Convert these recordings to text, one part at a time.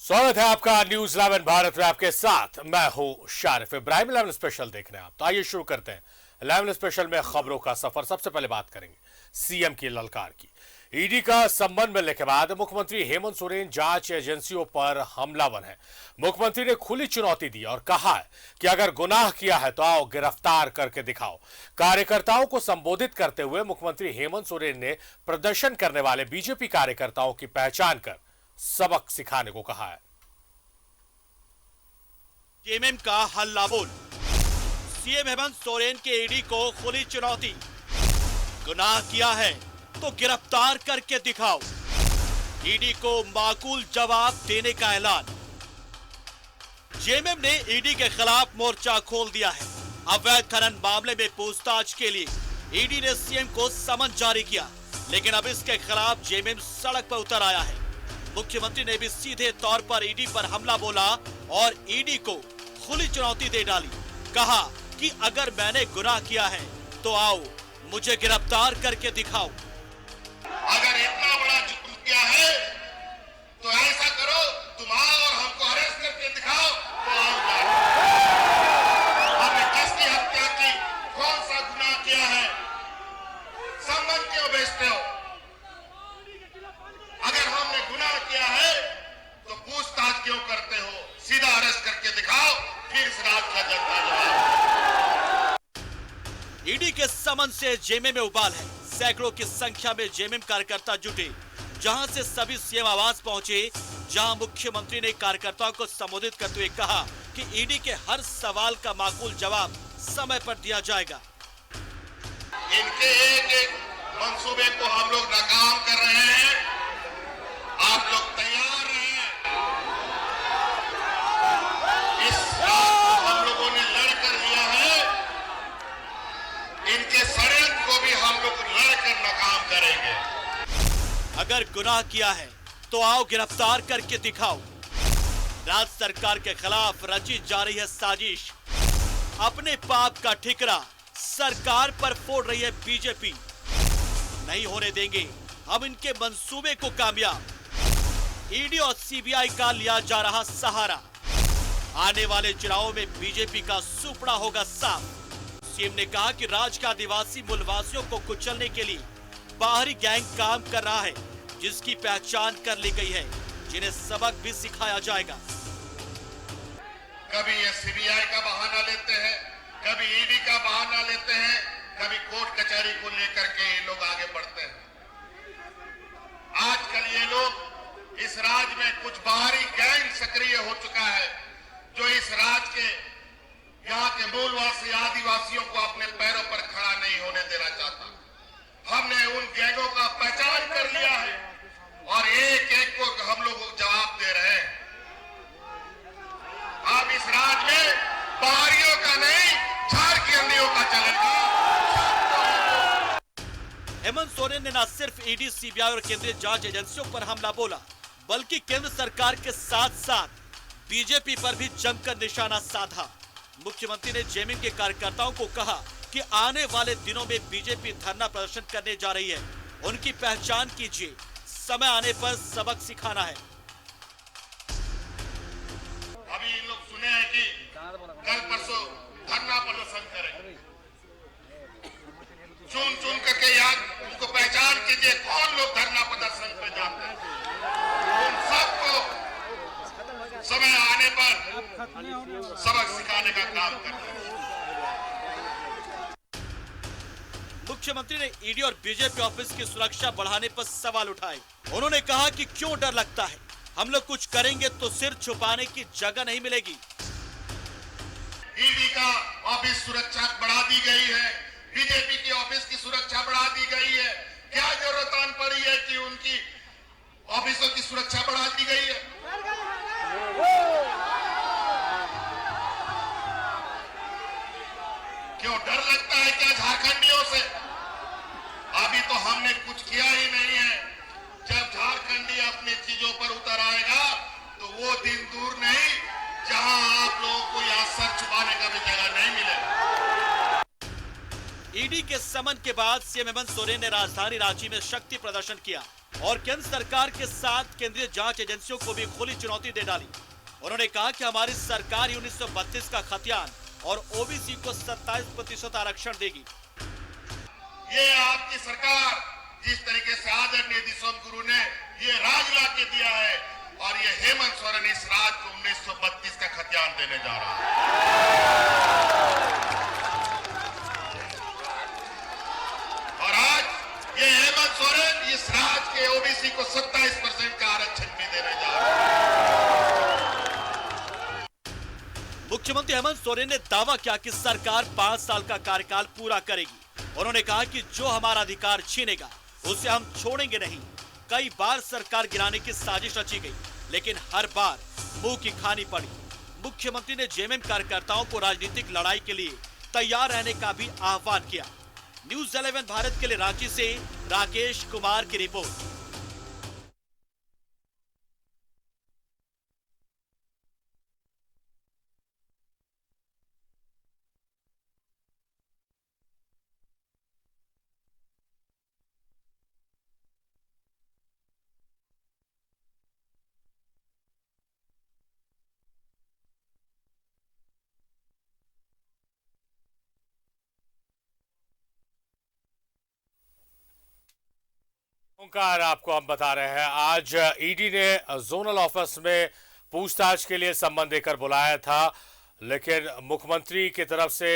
स्वागत है आपका न्यूज 11 भारत में। आपके साथ मैं हूं शारिफ इब्राहिम। 11 स्पेशल देख रहे हैं आप, तो आइए शुरू करते हैं 11 स्पेशल में खबरों का सफर। सबसे पहले बात करेंगे सीएम की ललकार की। ईडी का संबंध मिलने के बाद मुख्यमंत्री हेमंत सोरेन जांच एजेंसियों पर हमलावर हैं। मुख्यमंत्री ने खुली चुनौती दी और कहा है कि अगर गुनाह किया है तो आओ गिरफ्तार करके दिखाओ। कार्यकर्ताओं को संबोधित करते हुए मुख्यमंत्री हेमंत सोरेन ने प्रदर्शन करने वाले बीजेपी कार्यकर्ताओं की पहचान कर सबक सिखाने को कहा है। जेएमएम का हल्ला बोल, सीएम हेमंत सोरेन के ईडी को खुली चुनौती। गुनाह किया है तो गिरफ्तार करके दिखाओ। ईडी को माकूल जवाब देने का ऐलान। जेएमएम ने ईडी के खिलाफ मोर्चा खोल दिया है। अवैध खनन मामले में पूछताछ के लिए ईडी ने सीएम को समन जारी किया, लेकिन अब इसके खिलाफ जेएमएम सड़क पर उतर आया है। मुख्यमंत्री ने भी सीधे तौर पर ईडी पर हमला बोला और ईडी को खुली चुनौती दे डाली। कहा कि अगर मैंने गुनाह किया है तो आओ मुझे गिरफ्तार करके दिखाओ। अगर इतना बड़ा जुर्म किया है तो ऐसा करो, तुम आओ और हमको अरेस्ट करके दिखाओ तो आओ। हमने किसकी हत्या की, कौन सा गुनाह किया है, संबंध क्यों बेचते हो? अगर हमने गुनाह किया है तो पूछताछ क्यों करते हो? सीधा अरेस्ट करके दिखाओ, फिर इस रात का जनता जवाब। ईडी के समन से जेएमएम में उबाल है। सैकड़ों की संख्या में जेएमएम कार्यकर्ता जुटे, जहां से सभी सीएम आवास पहुंचे, जहां मुख्यमंत्री ने कार्यकर्ताओं को संबोधित करते हुए कहा कि ईडी के हर सवाल का माकूल जवाब समय पर दिया जाएगा। इनके एक एक मंसूबे को हम लोग नाकाम कर रहे हैं। आप लोग तैयार हैं? इस रात को हम लोगों ने लड़कर लिया है, इनके षड्यंत्र को भी हम लोग लड़कर नाकाम करेंगे। अगर गुनाह किया है तो आओ गिरफ्तार करके दिखाओ। राज्य सरकार के खिलाफ रची जा रही है साजिश। अपने पाप का ठिकरा सरकार पर फोड़ रही है बीजेपी। नहीं होने देंगे हम इनके मंसूबे को कामयाब। ईडी और सीबीआई का लिया जा रहा सहारा। आने वाले चुनावों में बीजेपी का सुपड़ा होगा साफ। सीएम ने कहा कि राज्य के आदिवासी मूलवासियों को कुचलने के लिए बाहरी गैंग काम कर रहा है, जिसकी पहचान कर ली गई है, जिन्हें सबक भी सिखाया जाएगा। कभी ये सीबीआई का बहाना लेते हैं, कभी ईडी का बहाना लेते हैं, कभी कोर्ट कचहरी को लेकर के ये लोग आगे बढ़ते हैं। आजकल ये लोग इस राज्य में कुछ बाहरी गैंग सक्रिय हो चुका है, जो इस राज्य के यहाँ के मूलवासी आदिवासियों को अपने पैरों पर खड़ा नहीं होने देना चाहता। हमने उन गैंगों का पहचान कर लिया है और एक एक को हम लोग जवाब दे रहे हैं। अब इस राज्य में बाहरियों का नहीं, झारखंडियों का चलेगा। हेमंत सोरेन ने न सिर्फ ईडी, सीबीआई और केंद्रीय जांच एजेंसियों पर हमला बोला, बल्कि केंद्र सरकार के साथ साथ बीजेपी पर भी जमकर निशाना साधा। मुख्यमंत्री ने जेएमएम के कार्यकर्ताओं को कहा कि आने वाले दिनों में बीजेपी धरना प्रदर्शन करने जा रही है, उनकी पहचान कीजिए, समय आने पर सबक सिखाना है। अभी इन लोग सुने हैं कि कल परसों धरना प्रदर्शन करें। चुन चुन करके याद उनको पहचान कीजिए, कौन लोग धरना प्रदर्शन पे जाते हैं। उन सबको समय आने पर सबक सिखाने का काम करना है। मुख्यमंत्री ने ईडी और बीजेपी ऑफिस की सुरक्षा बढ़ाने पर सवाल उठाए। उन्होंने कहा कि क्यों डर लगता है, हम लोग कुछ करेंगे तो सिर छुपाने की जगह नहीं मिलेगी। ईडी का ऑफिस सुरक्षा बढ़ा दी गई है, बीजेपी की ऑफिस की सुरक्षा बढ़ा दी गई है। क्या जरूरत आन पड़ी है कि उनकी ऑफिसों की सुरक्षा बढ़ा दी गई है? क्यों डर लगता है क्या झारखंडियों से? अभी तो हमने कुछ किया ही नहीं है। जब झारखंडी अपनी चीजों पर उतर आएगा तो वो दिन दूर नहीं जहां आप लोगों को यहां सर छुपाने का भी जगह नहीं मिलेगा। ईडी के समन के बाद सीएम हेमंत सोरेन ने राजधानी रांची में शक्ति प्रदर्शन किया और केंद्र सरकार के साथ केंद्रीय जांच एजेंसियों को भी खुली चुनौती दे डाली। उन्होंने कहा कि हमारी सरकार ही 1932 का खतियान और ओबीसी को 27% आरक्षण देगी। ये आपकी सरकार जिस तरीके से आदरणीय दिसोम गुरु ने ये राज ला के दिया है और ये हेमंत सोरेन इस राज को 1932 का खतियान देने जा रहा है। और आज ये हेमंत सोरेन इस राज के ओबीसी को 27% का आरक्षण भी देने जा रहा है। मुख्यमंत्री हेमंत सोरेन ने दावा किया कि सरकार 5 साल का कार्यकाल पूरा करेगी। उन्होंने कहा कि जो हमारा अधिकार छीनेगा उसे हम छोड़ेंगे नहीं। कई बार सरकार गिराने की साजिश रची गई, लेकिन हर बार मुंह की खानी पड़ी। मुख्यमंत्री ने जेएमएम कार्यकर्ताओं को राजनीतिक लड़ाई के लिए तैयार रहने का भी आह्वान किया। न्यूज़ 11 भारत के लिए रांची से राकेश कुमार की रिपोर्ट। ओंकार, आपको हम बता रहे हैं आज ईडी ने जोनल ऑफिस में पूछताछ के लिए सम्मन देकर बुलाया था, लेकिन मुख्यमंत्री की तरफ से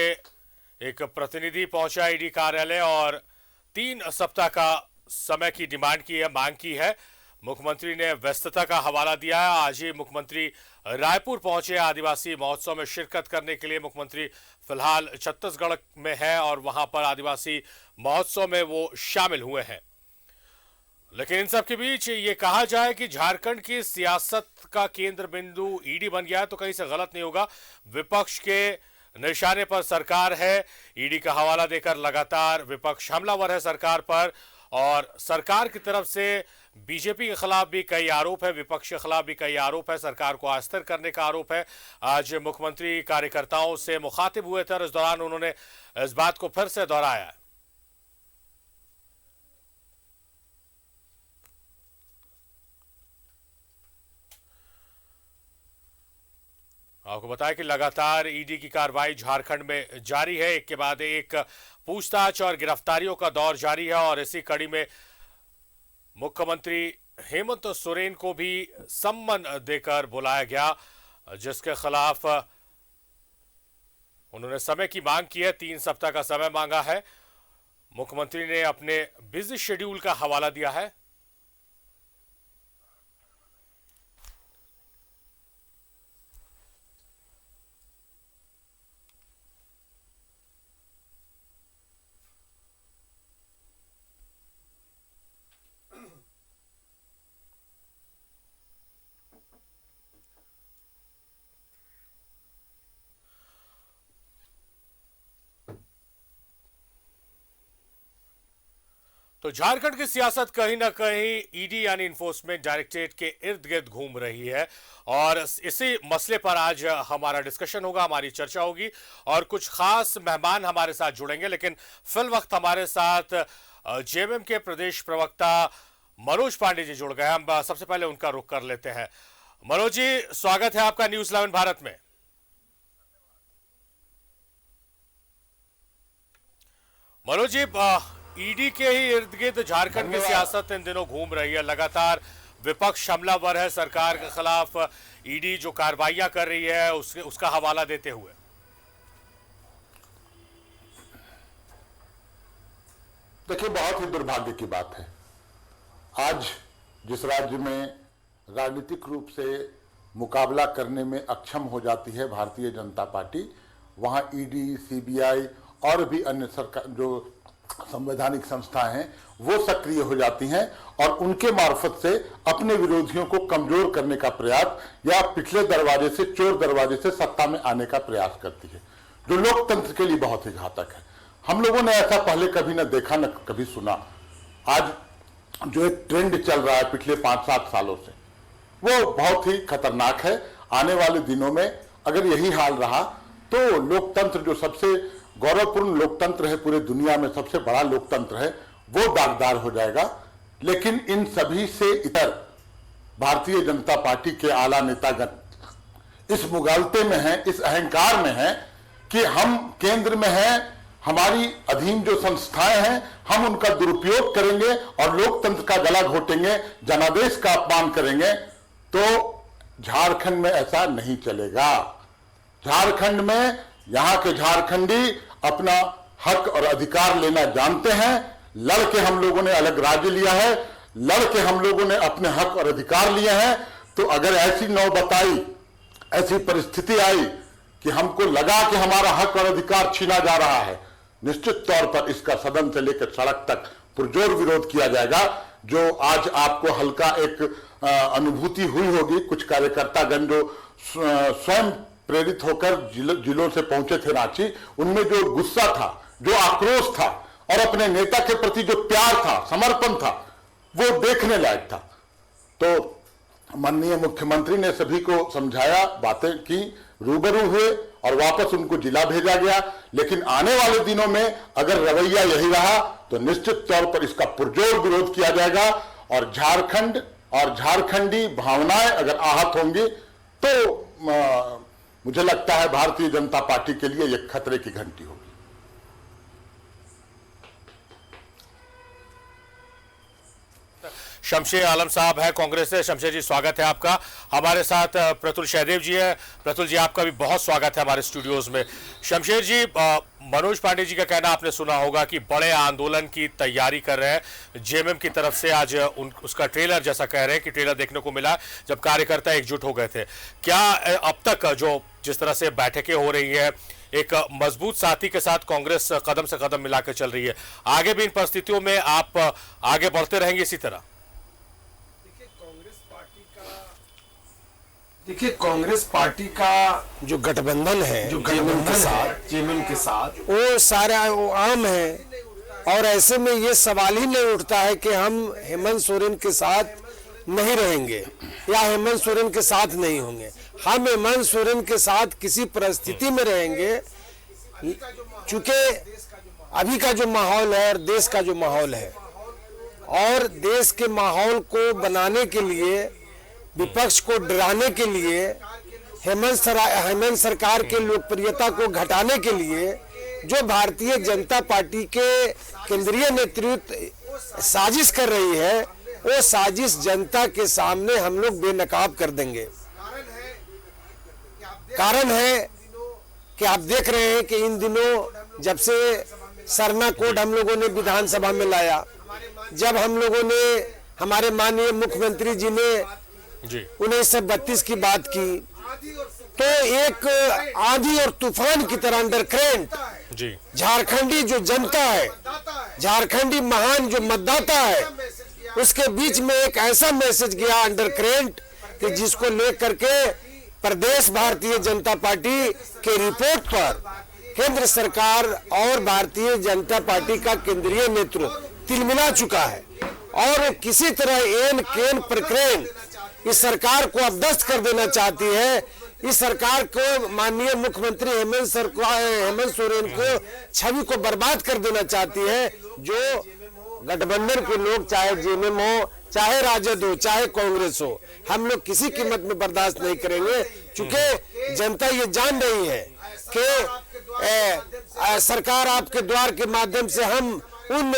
एक प्रतिनिधि पहुंचा ईडी कार्यालय और 3 सप्ताह का समय की डिमांड की है, मांग की है। मुख्यमंत्री ने व्यस्तता का हवाला दिया है। आज ही मुख्यमंत्री रायपुर पहुंचे आदिवासी महोत्सव में शिरकत करने के लिए। मुख्यमंत्री फिलहाल छत्तीसगढ़ में है और वहां पर आदिवासी महोत्सव में वो शामिल हुए हैं। लेकिन इन सब के बीच ये कहा जाए कि झारखंड की सियासत का केंद्र बिंदु ईडी बन गया है तो कहीं से गलत नहीं होगा। विपक्ष के निशाने पर सरकार है। ईडी का हवाला देकर लगातार विपक्ष हमलावर है सरकार पर और सरकार की तरफ से बीजेपी के खिलाफ भी कई आरोप है, विपक्ष के खिलाफ भी कई आरोप है, सरकार को अस्थिर करने का आरोप है। आज मुख्यमंत्री कार्यकर्ताओं से मुखातिब हुए थे और इस दौरान उन्होंने इस बात को फिर से दोहराया। आपको बताया कि लगातार ईडी की कार्रवाई झारखंड में जारी है। एक के बाद एक पूछताछ और गिरफ्तारियों का दौर जारी है और इसी कड़ी में मुख्यमंत्री हेमंत सोरेन को भी सम्मन देकर बुलाया गया, जिसके खिलाफ उन्होंने समय की मांग की है। 3 सप्ताह का समय मांगा है। मुख्यमंत्री ने अपने बिजी शेड्यूल का हवाला दिया है। तो झारखंड की सियासत कहीं ना कहीं ईडी यानी इन्फोर्समेंट डायरेक्टरेट के इर्द गिर्द घूम रही है और इसी मसले पर आज हमारा डिस्कशन होगा, हमारी चर्चा होगी और कुछ खास मेहमान हमारे साथ जुड़ेंगे। लेकिन फिल वक्त हमारे साथ जेएमएम के प्रदेश प्रवक्ता मनोज पांडे जी जुड़ गए। हम सबसे पहले उनका रुख कर लेते हैं। मनोज जी, स्वागत है आपका न्यूज़ 11 भारत में। मनोज जी, ईडी के ही इर्द गिर्द झारखंड की सियासत इन दिनों घूम रही है। लगातार विपक्ष हमलावर है सरकार के खिलाफ। ईडी जो कार्रवाइयां कर रही है उसका हवाला देते हुए देखिए, बहुत ही दुर्भाग्य की बात है आज जिस राज्य में राजनीतिक रूप से मुकाबला करने में अक्षम हो जाती है भारतीय जनता पार्टी, वहां ईडी, सीबीआई और भी अन्य सरकार जो संवैधानिक संस्थाएं हैं वो सक्रिय हो जाती हैं और उनके मार्फत से अपने विरोधियों को कमजोर करने का प्रयास या पिछले दरवाजे से, चोर दरवाजे से सत्ता में आने का प्रयास करती है, जो लोकतंत्र के लिए बहुत ही घातक है। हम लोगों ने ऐसा पहले कभी न देखा न कभी सुना। आज जो एक ट्रेंड चल रहा है पिछले 5-7 सालों से, वो बहुत ही खतरनाक है। आने वाले दिनों में अगर यही हाल रहा तो लोकतंत्र, जो सबसे गौरवपूर्ण लोकतंत्र है, पूरे दुनिया में सबसे बड़ा लोकतंत्र है, वो दागदार हो जाएगा। लेकिन इन सभी से इतर भारतीय जनता पार्टी के आला नेतागण इस मुगालते में हैं, इस अहंकार में हैं कि हम केंद्र में हैं, हमारी अधीन जो संस्थाएं हैं हम उनका दुरुपयोग करेंगे और लोकतंत्र का गला घोटेंगे, जनादेश का अपमान करेंगे। तो झारखंड में ऐसा नहीं चलेगा। झारखंड में यहां के झारखंडी अपना हक और अधिकार लेना जानते हैं। लड़के हम लोगों ने अलग राज्य लिया है, लड़के हम लोगों ने अपने हक और अधिकार लिए हैं। तो अगर ऐसी नौबत आई, ऐसी परिस्थिति आई कि हमको लगा कि हमारा हक और अधिकार छीना जा रहा है, निश्चित तौर पर इसका सदन से लेकर सड़क तक पुरजोर विरोध किया जाएगा। जो आज आपको हल्का एक अनुभूति हुई होगी, कुछ कार्यकर्तागण जो स्वयं प्रेरित होकर जिलों से पहुंचे थे रांची, उनमें जो गुस्सा था, जो आक्रोश था और अपने नेता के प्रति जो प्यार था, समर्पण था, वो देखने लायक था। तो माननीय मुख्यमंत्री ने सभी को समझाया, बातें की, रूबरू हुए और वापस उनको जिला भेजा गया। लेकिन आने वाले दिनों में अगर रवैया यही रहा तो निश्चित तौर पर इसका पुरजोर विरोध किया जाएगा और झारखंड और झारखंडी भावनाएं अगर आहत होंगी तो मुझे लगता है भारतीय जनता पार्टी के लिए यह खतरे की घंटी होगी। शमशेर आलम साहब है कांग्रेस से। शमशेर जी स्वागत है आपका। हमारे साथ प्रतुल सहदेव जी है। प्रतुल जी आपका भी बहुत स्वागत है हमारे स्टूडियोज में। शमशेर जी, मनोज पांडे जी का कहना आपने सुना होगा कि बड़े आंदोलन की तैयारी कर रहे हैं। जेएमएम की तरफ से आज उसका ट्रेलर जैसा कह रहे हैं कि ट्रेलर देखने को मिला जब कार्यकर्ता एकजुट हो गए थे। क्या अब तक जो जिस तरह से बैठकें हो रही है, एक मजबूत साथी के साथ कांग्रेस कदम से कदम मिलाकर चल रही है, आगे भी इन परिस्थितियों में आप आगे बढ़ते रहेंगे इसी तरह? देखिए, कांग्रेस पार्टी का जो गठबंधन है, जो जेएमएम के साथ वो सारा वो आम है। और ऐसे में ये सवाल ही नहीं उठता है कि हम हेमंत सोरेन के साथ नहीं रहेंगे या हेमंत सोरेन के साथ नहीं होंगे। हम हेमंत सोरेन के साथ किसी परिस्थिति में रहेंगे, चूंकि अभी का जो माहौल है और देश का जो माहौल है, और देश के माहौल को बनाने के लिए, विपक्ष को डराने के लिए, हेमंत सरकार के लोकप्रियता को घटाने के लिए जो भारतीय जनता पार्टी के केंद्रीय नेतृत्व साजिश कर रही है, वो साजिश जनता के सामने हम लोग बेनकाब कर देंगे। कारण है कि आप देख रहे हैं कि इन दिनों जब से सरना कोड हम लोगों ने विधानसभा में लाया, जब हम लोगों ने, हमारे माननीय मुख्यमंत्री जी ने 1932 की बात की, तो एक आंधी और तूफान की तरह अंडर करेंट झारखंडी जो जनता है, झारखंडी महान जो मतदाता है, उसके बीच में एक ऐसा मैसेज गया अंडर करेंट कि जिसको लेकर के प्रदेश भारतीय जनता पार्टी के रिपोर्ट पर केंद्र सरकार और भारतीय जनता पार्टी का केंद्रीय नेतृत्व तिलमिला चुका है। और किसी तरह एन केन प्रकरण इस सरकार को अपदस्थ कर देना चाहती है। इस सरकार को, माननीय मुख्यमंत्री हेमंत सोरेन को, छवि को बर्बाद कर देना चाहती है। जो गठबंधन के लोग, चाहे जेएमएम हो, चाहे राजद हो, चाहे कांग्रेस हो, हम लोग किसी कीमत में बर्दाश्त नहीं करेंगे। चूंकि जनता ये जान रही है कि सरकार आपके द्वार के माध्यम से हम उन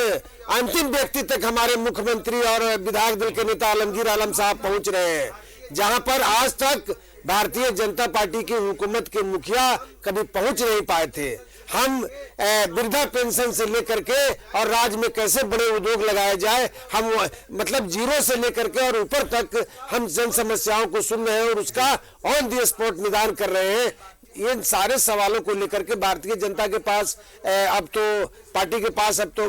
अंतिम व्यक्ति तक हमारे मुख्यमंत्री और विधायक दल के नेता आलमगीर आलम साहब पहुंच रहे हैं, जहां पर आज तक भारतीय जनता पार्टी की हुकूमत के मुखिया कभी पहुंच नहीं पाए थे। हम वृद्धा पेंशन से लेकर के और राज्य में कैसे बड़े उद्योग लगाए जाए, हम मतलब जीरो से लेकर के और ऊपर तक हम जन समस्याओं को सुन रहे हैं और उसका ऑन द स्पॉट निदान कर रहे हैं। इन सारे सवालों को लेकर के भारतीय जनता के पास अब तो, पार्टी के पास अब तो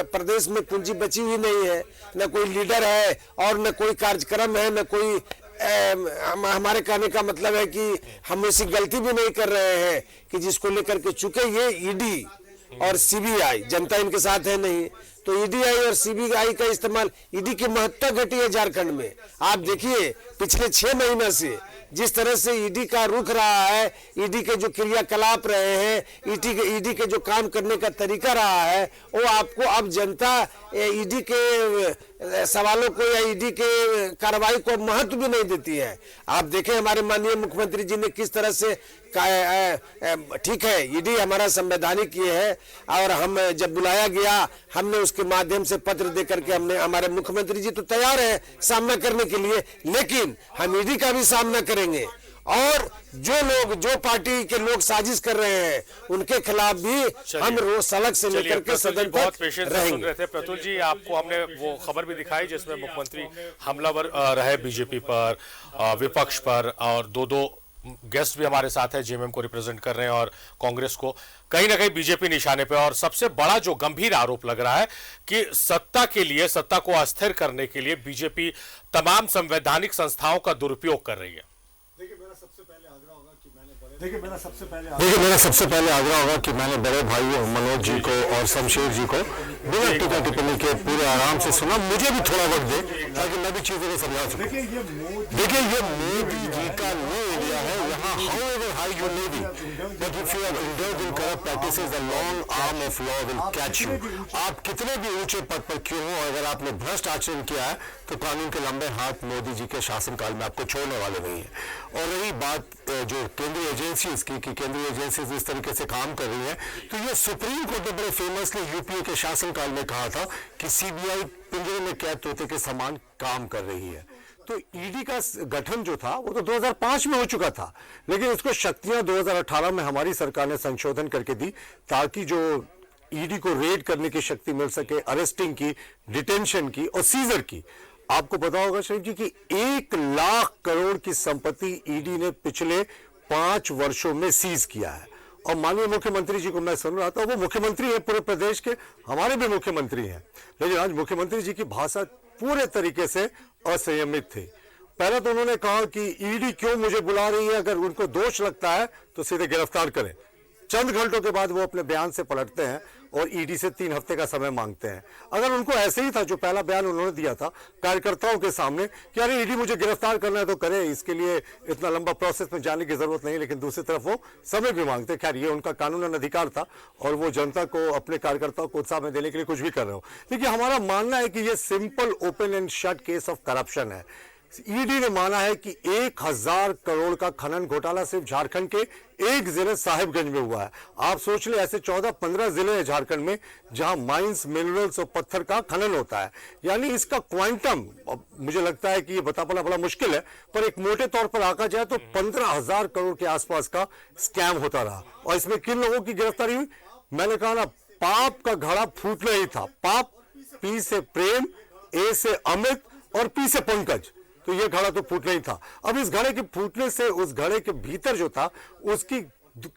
प्रदेश में पूंजी बची हुई नहीं है, न कोई लीडर है और न कोई कार्यक्रम है, न कोई हमारे कहने का मतलब है कि हम ऐसी गलती भी नहीं कर रहे हैं कि जिसको लेकर के, चूंकि ये ईडी और सीबीआई, जनता इनके साथ है नहीं, तो ईडीआई और सीबीआई का इस्तेमाल, ईडी की महत्ता घटी है झारखंड में। आप देखिए पिछले 6 महीने से जिस तरह से ईडी का रुख रहा है, ईडी के जो क्रियाकलाप रहे हैं, ईडी के जो काम करने का तरीका रहा है, वो आपको अब जनता ईडी के सवालों को या ईडी के कार्रवाई को महत्व भी नहीं देती है। आप देखें हमारे माननीय मुख्यमंत्री जी ने किस तरह से ठीक है, ईडी हमारा संवैधानिक ये है और हम जब बुलाया गया हमने उसके माध्यम से पत्र दे करके हमने, हमारे मुख्यमंत्री जी तो तैयार है सामना करने के लिए, लेकिन हम ईडी का भी सामना करेंगे और जो पार्टी के लोग साजिश कर रहे हैं उनके खिलाफ भी हम रोज सड़क से लेकर के सदन बहुत तक पेशेंस से रहेंगे। सुन रहे थे। प्रतुल जी, आपको हमने वो खबर भी दिखाई जिसमें मुख्यमंत्री हमलावर रहे बीजेपी पर, विपक्ष पर, और दो गेस्ट भी हमारे साथ है जेएमएम को रिप्रेजेंट कर रहे हैं और कांग्रेस को कहीं ना कहीं बीजेपी निशाने पे। और सबसे बड़ा जो गंभीर आरोप लग रहा है कि सत्ता के लिए, सत्ता को अस्थिर करने के लिए बीजेपी तमाम संवैधानिक संस्थाओं का दुरुपयोग कर रही है। देखिए मेरा सबसे पहले आग्रह होगा कि मैंने बड़े भाइयों मनोज जी को और शमशेर जी को बिना टिप्पा टिप्पणी के पूरे आराम से सुना। मुझे भी थोड़ा वक्त दे ताकि मैं भी चीजों को समझा सकूं। देखिए ये मोदी जी का न्यू इंडिया है। यहाँ however high you may be, but if you have indulged in corrupt practices, the long arm of law will catch you. आप कितने भी ऊंचे पद पर क्यों हो, अगर आपने भ्रष्ट आचरण किया है तो कानून के लंबे हाथ मोदी जी के शासनकाल में आपको छोड़ने वाले नहीं है। और रही बात जो केंद्रीय एजेंसीज की कि केंद्रीय एजेंसीज इस तरीके से काम कर रही है, तो ये सुप्रीम कोर्ट ने बड़े फेमसली यूपीए के शासनकाल में कहा था कि सीबीआई पिंजरे में कैद तोते के समान काम कर रही है। तो ईडी का गठन जो था वो तो 2005 में हो चुका था, लेकिन उसको शक्तियां 2018 में हमारी सरकार ने संशोधन करके दी ताकि जो ईडी को रेड करने की शक्ति मिल सके, अरेस्टिंग की, डिटेंशन की और सीजर की। आपको पता होगा शरीफ जी कि 1 लाख करोड़ की संपत्ति ईडी ने पिछले 5 वर्षों में सीज किया है। और माननीय मुख्यमंत्री जी को मैं सुन रहा था, वो मुख्यमंत्री है पूरे प्रदेश के, हमारे भी मुख्यमंत्री हैं, लेकिन आज मुख्यमंत्री जी की भाषा पूरे तरीके से असंयमित थी। पहले तो उन्होंने कहा कि ईडी क्यों मुझे बुला रही है, अगर उनको दोष लगता है तो सीधे गिरफ्तार करें। चंद घंटों के बाद वो अपने बयान से पलटते हैं और ईडी से 3 हफ्ते का समय मांगते हैं। अगर उनको ऐसे ही था जो पहला बयान उन्होंने दिया था कार्यकर्ताओं के सामने कि अरे ईडी मुझे गिरफ्तार करना है तो करे, इसके लिए इतना लंबा प्रोसेस में जाने की जरूरत नहीं, लेकिन दूसरी तरफ वो समय भी मांगते। खैर ये उनका कानूनन अधिकार था और वो जनता को, अपने कार्यकर्ताओं को उत्साह में देने के लिए कुछ भी कर रहे हो। लेकिन हमारा मानना है कि ये simple open and shut case of corruption है। ईडी ने माना है कि 1000 करोड़ का खनन घोटाला सिर्फ झारखंड के एक जिले साहिबगंज में हुआ है। आप सोच ले, ऐसे 14-15 जिले हैं झारखंड में जहां माइंस, मिनरल्स और पत्थर का खनन होता है। यानी इसका क्वांटम मुझे लगता है कि ये बता पाना बड़ा मुश्किल है, पर एक मोटे तौर पर आंका जाए तो 15,000 करोड़ के आसपास का स्कैम होता रहा। और इसमें किन लोगों की गिरफ्तारी हुई? मैंने कहा ना, पाप का घड़ा फूटना ही था। पाप, पी से प्रेम, ए से अमित और पी से पंकज, तो ये घड़ा तो फूटना ही था। अब इस घड़े के फूटने से उस घड़े के भीतर जो था उसकी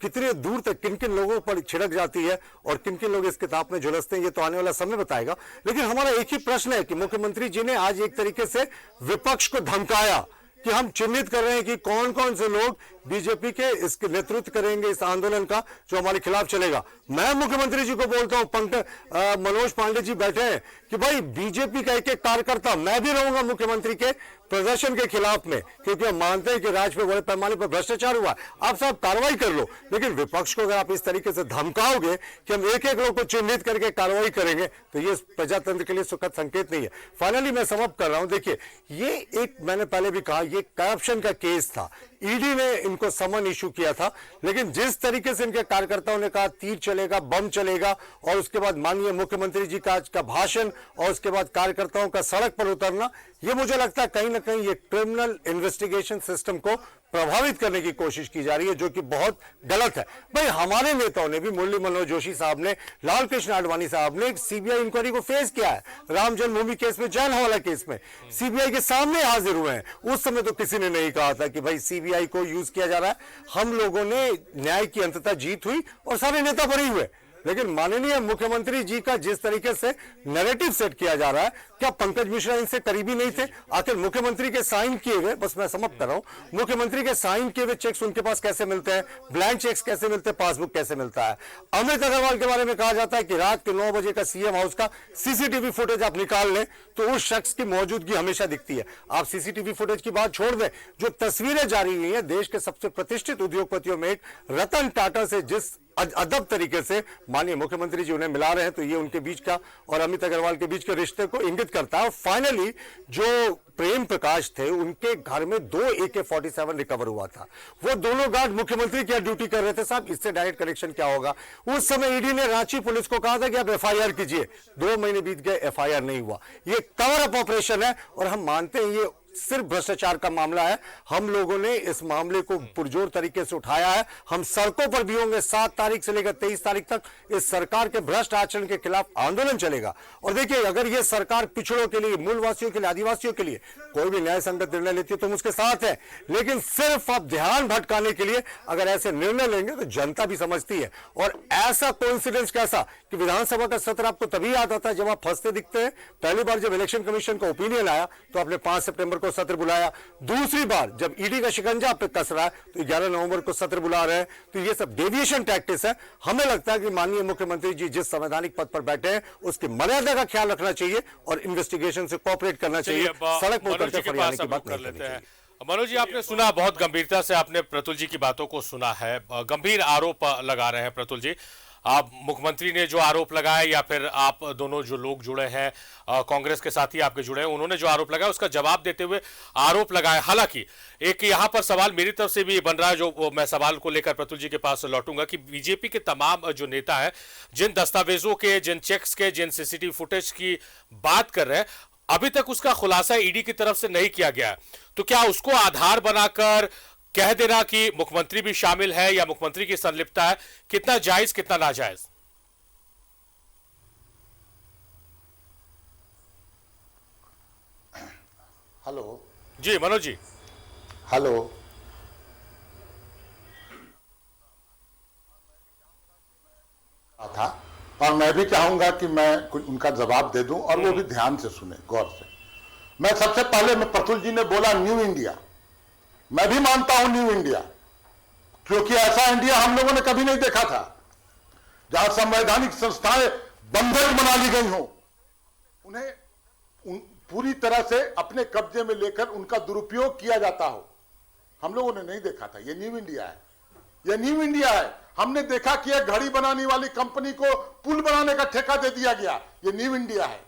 कितने दूर तक किन किन लोगों पर छिड़क जाती है और किन किन लोग इस किताब में झुलसते हैं, ये तो आने वाला समय बताएगा। लेकिन हमारा एक ही प्रश्न है कि मुख्यमंत्री जी ने आज एक तरीके से विपक्ष को धमकाया कि हम चिन्हित कर रहे हैं कि कौन कौन से लोग बीजेपी के इसके नेतृत्व करेंगे इस आंदोलन का जो हमारे खिलाफ चलेगा। मैं मुख्यमंत्री जी को बोलता हूं, मनोज पांडे जी बैठे हैं कि भाई बीजेपी का एक कार्यकर्ता, मैं भी रहूंगा मुख्यमंत्री के प्रदर्शन के खिलाफ में, क्योंकि हम मानते हैं कि राज्य में बड़े पैमाने पर भ्रष्टाचार हुआ है। आप सब कार्रवाई कर लो, लेकिन विपक्ष को अगर आप इस तरीके से धमकाओगे कि हम एक एक लोग को चिन्हित करके कार्रवाई करेंगे, तो ये प्रजातंत्र के लिए सुखद संकेत नहीं है। फाइनली मैं समाप्त कर रहा हूं। देखिए, ये एक, मैंने पहले भी कहा, ये करप्शन का केस था। ईडी ने इनको समन इशू किया था, लेकिन जिस तरीके से इनके कार्यकर्ताओं ने कहा तीर चलेगा, बम चलेगा, और उसके बाद माननीय मुख्यमंत्री जी का भाषण और उसके बाद कार्यकर्ताओं का सड़क पर उतरना, ये मुझे लगता है कहीं ना कहीं ये क्रिमिनल इन्वेस्टिगेशन सिस्टम को प्रभावित करने की कोशिश की जा रही है, जो कि बहुत गलत है। भाई हमारे नेताओं ने भी, मुरली मनोहर जोशी साहब ने, लाल कृष्ण आडवाणी साहब ने सीबीआई इंक्वायरी को फेस किया है। राम जन्मभूमि केस में, जैन हवाला केस में सीबीआई के सामने हाजिर हुए हैं। उस समय तो किसी ने नहीं कहा था कि भाई सीबीआई को यूज किया जा रहा है। हम लोगों ने, न्याय की अंततः जीत हुई और सारे नेता बरी हुए। लेकिन माननीय मुख्यमंत्री जी का जिस तरीके से नैरेटिव सेट किया जा रहा है, क्या पंकज मिश्रा इनसे करीबी नहीं थे? आखिर मुख्यमंत्री के साइन किए हुए, बस मैं समाप्त कर रहा हूं, मुख्यमंत्री के साइन किए हुए चेक्स उनके पास कैसे मिलते हैं? ब्लैंक चेक्स कैसे मिलते हैं? पासबुक कैसे मिलता है? अमित अग्रवाल के बारे में कहा जाता है कि रात के 9 बजे का सीएम हाउस का सीसीटीवी फुटेज आप निकाल लें तो उस शख्स की मौजूदगी हमेशा दिखती है। आप सीसीटीवी फुटेज की बात छोड़ दें, जो तस्वीरें जारी हुई है देश के सबसे प्रतिष्ठित उद्योगपतियों में एक रतन टाटा से जिस अदब तरीके से माननीय मुख्यमंत्री जी उन्हें मिला रहे हैं, तो ये उनके बीच का और अमित अग्रवाल के बीच के रिश्ते को इंगित करता है। और फाइनली जो प्रेम प्रकाश थे, उनके घर में 2 AK-47 रिकवर हुआ था। वो दोनों गार्ड मुख्यमंत्री क्या ड्यूटी कर रहे थे साहब, इससे डायरेक्ट कनेक्शन क्या होगा। उस समय ईडी ने रांची पुलिस को कहा था कि आप FIR कीजिए, 2 महीने बीत गए, FIR नहीं हुआ। ये कवर अप ऑपरेशन है और हम मानते हैं ये सिर्फ भ्रष्टाचार का मामला है। हम लोगों ने इस मामले को पुरजोर तरीके से उठाया है। हम सड़कों पर भी होंगे। 7 तारीख से लेकर 23 तारीख तक इस सरकार के भ्रष्ट आचरण के खिलाफ आंदोलन चलेगा। और देखिए, अगर ये सरकार पिछड़ों के लिए, मूलवासियों के लिए, आदिवासियों के लिए कोई भी न्याय संगत निर्णय लेती है तो हम उसके साथ है, लेकिन सिर्फ आप ध्यान भटकाने के लिए अगर ऐसे निर्णय लेंगे तो जनता भी समझती है। और ऐसा कोइंसिडेंस कैसा कि विधानसभा का सत्र आपको तभी याद आता है जब आप फंसते दिखते हैं। पहली बार जब इलेक्शन कमीशन का ओपिनियन आया तो आपने 5 सितंबर को सत्र बुलाया। दूसरी बार जब ईडी का शिकंजा पे कस रहा है तो 11 नवंबर को सत्र बुला रहे हैं। तो ये सब डेविएशन टैक्टिक्स है। हमें लगता है कि माननीय मुख्यमंत्री जी जिस संवैधानिक पद पर बैठे हैं उसकी मर्यादा का ख्याल रखना चाहिए और इन्वेस्टिगेशन से कोऑपरेट करना चाहिए। सड़क पर उतर के फरियाने की बात नहीं करनी चाहिए। मनोज जी, आपने सुना, बहुत गंभीरता से आपने प्रतुल जी की बातों को सुना है। गंभीर आरोप लगा रहे हैं प्रतुल जी। आप मुख्यमंत्री ने जो आरोप लगाया या फिर आप दोनों जो लोग जुड़े हैं कांग्रेस के साथी आपके जुड़े हैं, उन्होंने जो आरोप लगाया उसका जवाब देते हुए आरोप लगाया। हालांकि एक यहां पर सवाल मेरी तरफ से भी बन रहा है, जो मैं सवाल को लेकर प्रतुल जी के पास लौटूंगा कि बीजेपी के तमाम जो नेता हैं, जिन दस्तावेजों के, जिन चेक्स के, जिन सीसीटीवी फुटेज की बात कर रहे हैं, अभी तक उसका खुलासा ईडी की तरफ से नहीं किया गया। तो क्या उसको आधार बनाकर कह देना कि मुख्यमंत्री भी शामिल है या मुख्यमंत्री की संलिप्तता है, कितना जायज कितना नाजायज? हेलो जी मनोज जी। हेलो, था और मैं भी चाहूंगा कि मैं कुछ उनका जवाब दे दूं और वो भी ध्यान से सुने, गौर से। मैं सबसे पहले, मैं प्रतुल जी ने बोला न्यू इंडिया, मैं भी मानता हूं न्यू इंडिया, क्योंकि ऐसा इंडिया हम लोगों ने कभी नहीं देखा था जहां संवैधानिक संस्थाएं बंधक बना ली गई हों, उन्हें पूरी तरह से अपने कब्जे में लेकर उनका दुरुपयोग किया जाता हो। हम लोगों ने नहीं देखा था। ये न्यू इंडिया है, ये न्यू इंडिया है। हमने देखा कि एक घड़ी बनाने वाली कंपनी को पुल बनाने का ठेका दे दिया गया, ये न्यू इंडिया है।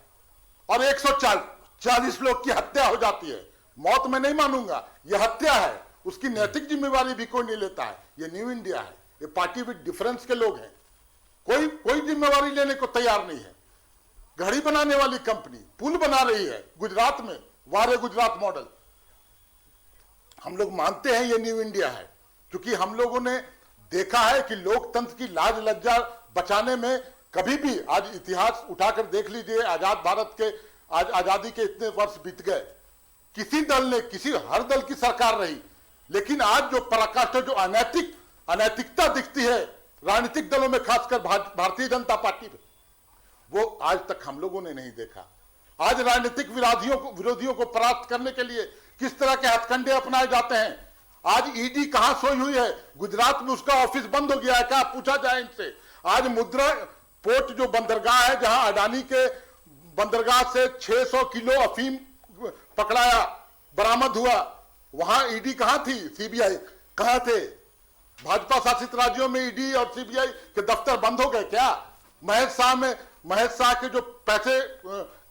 और 140 लोग की हत्या हो जाती है। मौत में नहीं मानूंगा, यह हत्या है, उसकी नैतिक जिम्मेवारी भी कोई नहीं लेता है। ये न्यू इंडिया है। ये पार्टी विद डिफरेंस के लोग हैं, कोई जिम्मेवारी लेने को तैयार नहीं है। घड़ी बनाने वाली कंपनी पुल बना रही है गुजरात में, वारे गुजरात मॉडल। हम लोग मानते हैं ये न्यू इंडिया है, क्योंकि हम लोगों ने देखा है कि लोकतंत्र की लाज लज्जा बचाने में कभी भी, आज इतिहास उठाकर देख लीजिए, आजाद भारत के आज आजादी के इतने वर्ष बीत गए, किसी दल ने, हर दल की सरकार रही, लेकिन आज जो पराकाष्ठा, जो अनैतिकता दिखती है राजनीतिक दलों में, खासकर भारतीय जनता पार्टी में, वो आज तक हम लोगों ने नहीं देखा। आज राजनीतिक विरोधियों को परास्त करने के लिए किस तरह के हथकंडे अपनाए जाते हैं। आज ईडी कहां सोई हुई है? गुजरात में उसका ऑफिस बंद हो गया है, क्या पूछा जाए इनसे। आज मुद्रा पोर्ट जो बंदरगाह है, जहां अडानी के बंदरगाह से 600 किलो अफीम पकड़ाया, बरामद हुआ, वहां ईडी कहां थी? सीबीआई कहां थे? भाजपा शासित राज्यों में ईडी और सीबीआई के दफ्तर बंद हो गए क्या? महेश शाह के जो पैसे,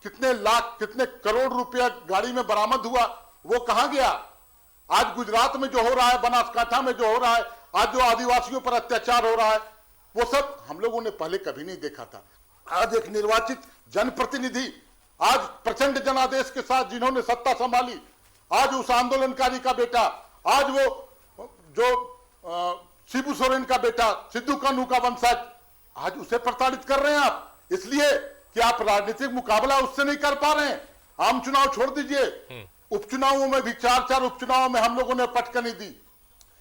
कितने लाख, कितने करोड़ रुपया गाड़ी में बरामद हुआ, वो कहां गया? आज गुजरात में जो हो रहा है, बनासकांठा में जो हो रहा है, आज जो आदिवासियों पर अत्याचार हो रहा है, वो सब हम लोगों ने पहले कभी नहीं देखा था। आज एक निर्वाचित जनप्रतिनिधि, आज प्रचंड जनादेश के साथ जिन्होंने सत्ता संभाली, आज उस आंदोलनकारी का बेटा, आज वो जो शिबू सोरेन का बेटा, सिद्धू कान्हू का वंशज, आज उसे प्रताड़ित कर रहे हैं आप, इसलिए कि आप राजनीतिक मुकाबला उससे नहीं कर पा रहे हैं। आम चुनाव छोड़ दीजिए, उपचुनावों में भी 4 उपचुनावों में हम लोगों ने पटकनी दी।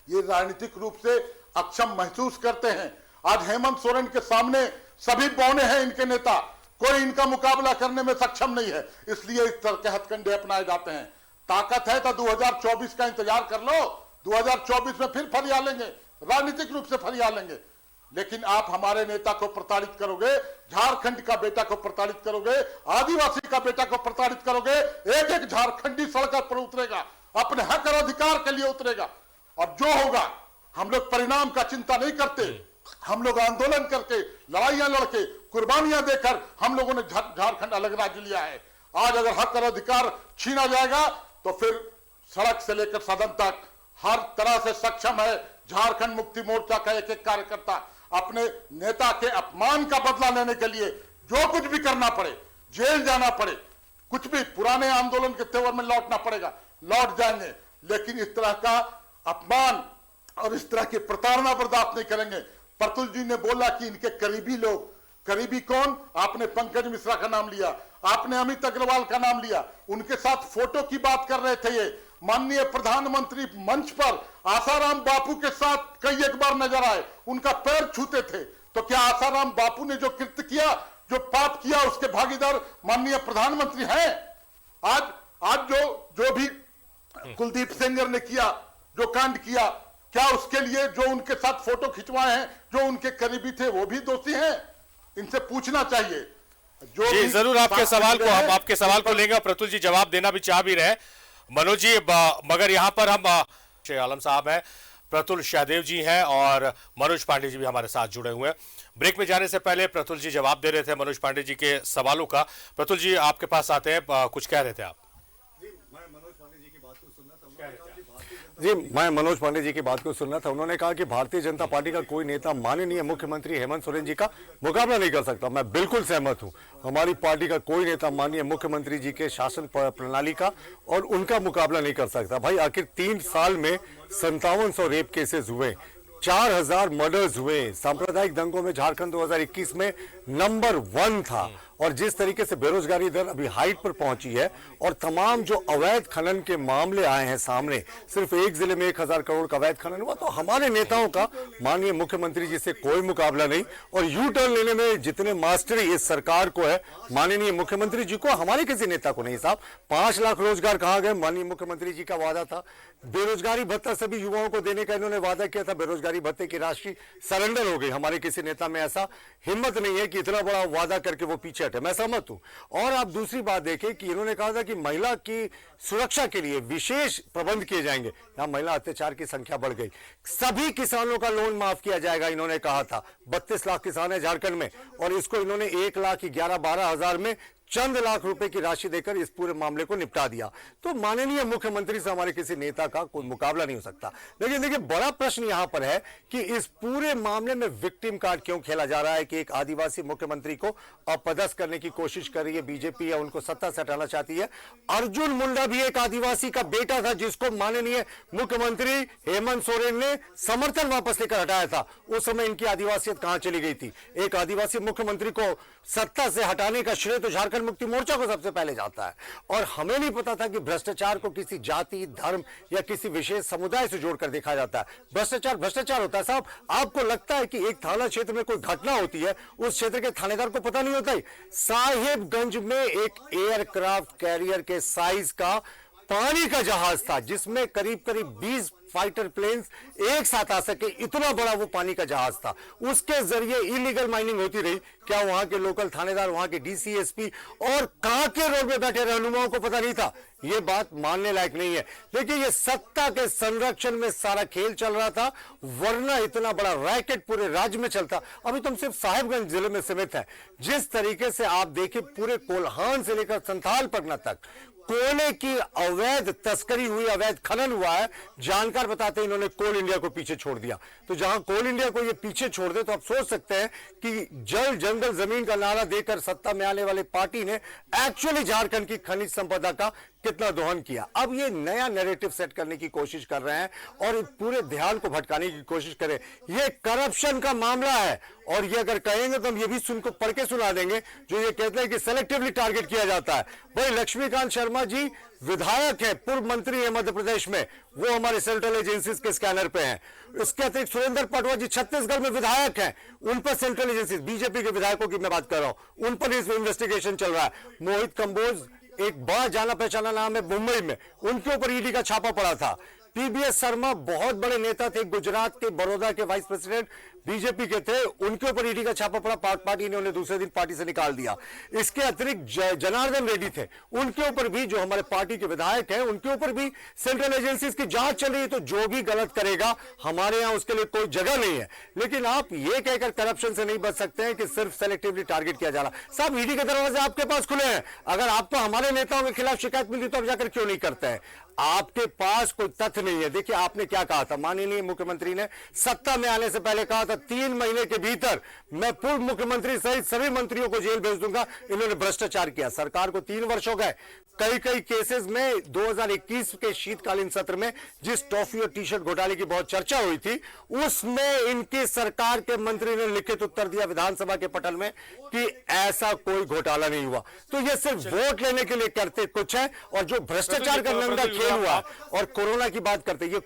ये राजनीतिक रूप से अक्षम महसूस करते हैं। आज हेमंत सोरेन के सामने सभी बौने हैं इनके नेता, कोई इनका मुकाबला करने में सक्षम नहीं है, इसलिए इस तरह के हथकंडे अपनाए जाते हैं। ताकत है तो 2024 का इंतजार कर लो, 2024 में फिर फरिया लेंगे, राजनीतिक रूप से फरिया लेंगे। लेकिन आप हमारे नेता को प्रताड़ित करोगे, झारखंड का बेटा को प्रताड़ित करोगे, आदिवासी का बेटा को प्रताड़ित करोगे, एक एक झारखंडी सड़क पर उतरेगा, अपने हक और अधिकार के लिए उतरेगा। और जो होगा, हम लोग परिणाम का चिंता नहीं करते, हम लोग आंदोलन करके, लड़ाइयां लड़के, कुर्बानियां देकर हम लोगों ने झारखंड अलग राज्य लिया है। आज अगर हक और अधिकार छीना जाएगा तो फिर सड़क से लेकर सदन तक हर तरह से सक्षम है झारखंड मुक्ति मोर्चा का एक एक कार्यकर्ता। अपने नेता के अपमान का बदला लेने के लिए जो कुछ भी करना पड़े, जेल जाना पड़े, कुछ भी, पुराने आंदोलन के तेवर में लौटना पड़ेगा, लौट जाएंगे, लेकिन इस तरह का अपमान और इस तरह की प्रताड़ना बर्दाश्त नहीं करेंगे। प्रतुल जी ने बोला कि इनके करीबी लोग, करीबी कौन? आपने पंकज मिश्रा का नाम लिया, आपने अमित अग्रवाल का नाम लिया, उनके साथ फोटो की बात कर रहे थे। ये माननीय प्रधानमंत्री मंच पर आसाराम बापू के साथ कई एक बार नजर आए, उनका पैर छूते थे। तो क्या आसाराम बापू ने जो कृत्य किया, जो पाप किया, उसके भागीदार माननीय प्रधानमंत्री हैं? आज जो भी कुलदीप सेंगर ने किया, जो कांड किया, क्या उसके लिए जो उनके साथ फोटो खिंचवाए हैं, जो उनके करीबी थे, वो भी दोषी हैं? इनसे पूछना चाहिए। जो जी जरूर आपके सवाल को, हम आपके सवाल को लेंगे। प्रतुल जी जवाब देना भी चाह भी रहे। मनोज जी, मगर यहां पर हम आलम साहब हैं, प्रतुल सहदेव जी हैं और मनोज पांडे जी भी हमारे साथ जुड़े हुए हैं। ब्रेक में जाने से पहले प्रतुल जी जवाब दे रहे थे मनोज पांडे जी के सवालों का। प्रतुल जी आपके पास आते हैं, कुछ कह रहे थे आप? जी, मैं मनोज पांडे जी की बात को सुनना था। उन्होंने कहा कि भारतीय जनता पार्टी का कोई नेता माननीय मुख्यमंत्री हेमंत सोरेन जी का मुकाबला नहीं कर सकता। मैं बिल्कुल सहमत हूं। हमारी पार्टी का कोई नेता माननीय मुख्यमंत्री जी के शासन प्रणाली का और उनका मुकाबला नहीं कर सकता। भाई, आखिर 3 साल में 5700 रेप केसेस हुए, 4000 मर्डर्स हुए, सांप्रदायिक दंगों में झारखंड 2021 में नंबर 1 था। और जिस तरीके से बेरोजगारी दर अभी हाइट पर पहुंची है और तमाम जो अवैध खनन के मामले आए हैं सामने, सिर्फ एक जिले में 1000 करोड़ का अवैध खनन हुआ, तो हमारे नेताओं का माननीय मुख्यमंत्री जी से कोई मुकाबला नहीं। और यू टर्न लेने में जितने मास्टरी इस सरकार को है, माननीय मुख्यमंत्री जी को, हमारे किसी नेता को नहीं। साहब, 5 लाख रोजगार कहां गए? माननीय मुख्यमंत्री जी का वादा था। बेरोजगारी भत्ता सभी युवाओं को देने का इन्होंने वादा किया था, बेरोजगारी भत्ते की राशि सरेंडर हो गई। हमारे किसी नेता में ऐसा हिम्मत नहीं है कि इतना बड़ा वादा करके वो पीछे हटे। मैं सहमत हूं। और आप दूसरी बात देखें कि इन्होंने कहा था कि महिला की सुरक्षा के लिए विशेष प्रबंध किए जाएंगे। यहां महिला अत्याचार की संख्या बढ़ गई। सभी किसानों का लोन माफ किया जाएगा, इन्होंने कहा था। 32 लाख किसान है झारखंड में और इसको इन्होंने 1,11,12,000 में चंद लाख रुपए की राशि देकर इस पूरे मामले को निपटा दिया। तो माननीय मुख्यमंत्री से हमारे किसी नेता का कोई मुकाबला नहीं हो सकता। लेकिन देखिए, बड़ा प्रश्न यहां पर है कि इस पूरे मामले में विक्टिम कार्ड क्यों खेला जा रहा है कि एक आदिवासी मुख्यमंत्री को अपदस्थ करने की कोशिश कर रही है बीजेपी या उनको सत्ता से हटाना चाहती है। अर्जुन मुंडा भी एक आदिवासी का बेटा था जिसको माननीय मुख्यमंत्री हेमंत सोरेन ने समर्थन वापस लेकर हटाया था। उस समय इनकी आदिवासियत कहां चली गई थी? एक आदिवासी मुख्यमंत्री को सत्ता से हटाने का श्रेय तो झारखंड मुक्ति मोर्चा को सबसे पहले जाता है। और हमें नहीं पता था कि भ्रष्टाचार को किसी जाति, धर्म या किसी विशेष समुदाय से जोड़कर देखा जाता है। भ्रष्टाचार भ्रष्टाचार होता है। साहब, आपको लगता है कि एक थाना क्षेत्र में कोई घटना होती है, उस क्षेत्र के थानेदार को पता नहीं होता है? साहिबगंज में एक एयरक्राफ्ट कैरियर के साइज का पानी का जहाज था जिसमें करीब करीब 20 फाइटर प्लेन्स एक साथ आ सके, इतना बड़ा वो पानी का जहाज था। उसके जरिए इलीगल माइनिंग होती रही। क्या वहां के लोकल थानेदार, वहां के डीसीएसपी और कहां के रोड पे बैठे रहनुमाओं को पता नहीं था? ये बात मानने लायक नहीं है। लेकिन ये सत्ता के संरक्षण में सारा खेल चल रहा था, वरना इतना बड़ा रैकेट पूरे राज्य में चलता। अभी तुम सिर्फ साहिबगंज जिले में सीमित है। जिस तरीके से आप देखिए, पूरे कोल्हान से लेकर संथाल परगना तक कोयले की अवैध तस्करी हुई, अवैध खनन हुआ है। जानकार बताते हैं इन्होंने कोल इंडिया को पीछे छोड़ दिया। तो जहां कोल इंडिया को ये पीछे छोड़ दे तो आप सोच सकते हैं कि जल जंगल जमीन का नारा देकर सत्ता में आने वाली पार्टी ने एक्चुअली झारखंड की खनिज संपदा का कितना दोहन किया। अब ये नया नैरेटिव सेट करने की कोशिश कर रहे हैं और पूरे ध्यान को भटकाने की कोशिश करें। ये करप्शन का मामला है और ये अगर कहेंगे तो हम ये भी सुनको पढ़ के सुना देंगे जो ये कहते हैं कि सेलेक्टिवली टारगेट किया जाता है। भाई, लक्ष्मीकांत शर्मा जी विधायक है, पूर्व मंत्री है मध्य प्रदेश में, वो हमारे सेंट्रल एजेंसीज के स्कैनर पे हैं। इसके अतिरिक्त सुरेंद्र पटवा जी छत्तीसगढ़ में विधायक हैं, उन पर सेंट्रल एजेंसीज, बीजेपी के विधायकों की मैं बात कर रहा हूं, उन पर इन्वेस्टिगेशन चल रहा है। मोहित कंबोज एक बड़ा जाना पहचाना नाम है मुंबई में, उनके ऊपर ईडी का छापा पड़ा था। पीबीएस शर्मा बहुत बड़े नेता थे, गुजरात के, बड़ौदा के वाइस प्रेसिडेंट बीजेपी के थे, उनके ऊपर ईडी का छापा पड़ा, पार्टी ने उन्हें दूसरे दिन पार्टी से निकाल दिया। इसके अतिरिक्त जनार्दन रेड्डी थे, उनके ऊपर भी, जो हमारे पार्टी के विधायक हैं, उनके ऊपर भी सेंट्रल एजेंसीज की जांच चल रही है। तो जो भी गलत करेगा हमारे यहां उसके लिए कोई जगह नहीं है। लेकिन आप ये कहकर करप्शन से नहीं बच सकते हैं कि सिर्फ सेलेक्टिवली टारगेट किया जा रहा। साहब, ईडी के दरवाजे आपके पास खुले हैं, अगर आपको हमारे नेताओं के खिलाफ शिकायत मिली तो आप जाकर क्यों नहीं करते हैं? आपके पास कोई तथ्य नहीं है। देखिए, आपने क्या कहा था, माननीय मुख्यमंत्री ने सत्ता में आने से पहले कहा था 3 महीने के भीतर मैं पूर्व मुख्यमंत्री सहित सभी मंत्रियों को जेल भेज दूंगा। इन्होंने भ्रष्टाचार किया, सरकार को 3 वर्ष हो गए। कई केसेस में 2021 के शीतकालीन सत्र में जिस टॉफी और टी शर्ट घोटाले की बहुत चर्चा हुई थी, उसमें इनकी सरकार के मंत्री ने लिखित उत्तर दिया विधानसभा के पटल में कि ऐसा कोई घोटाला नहीं हुआ। तो ये सिर्फ वोट लेने के लिए करते कुछ है, और जो भ्रष्टाचार का नंगा खेल हुआ और कोरोना की बात करते, ये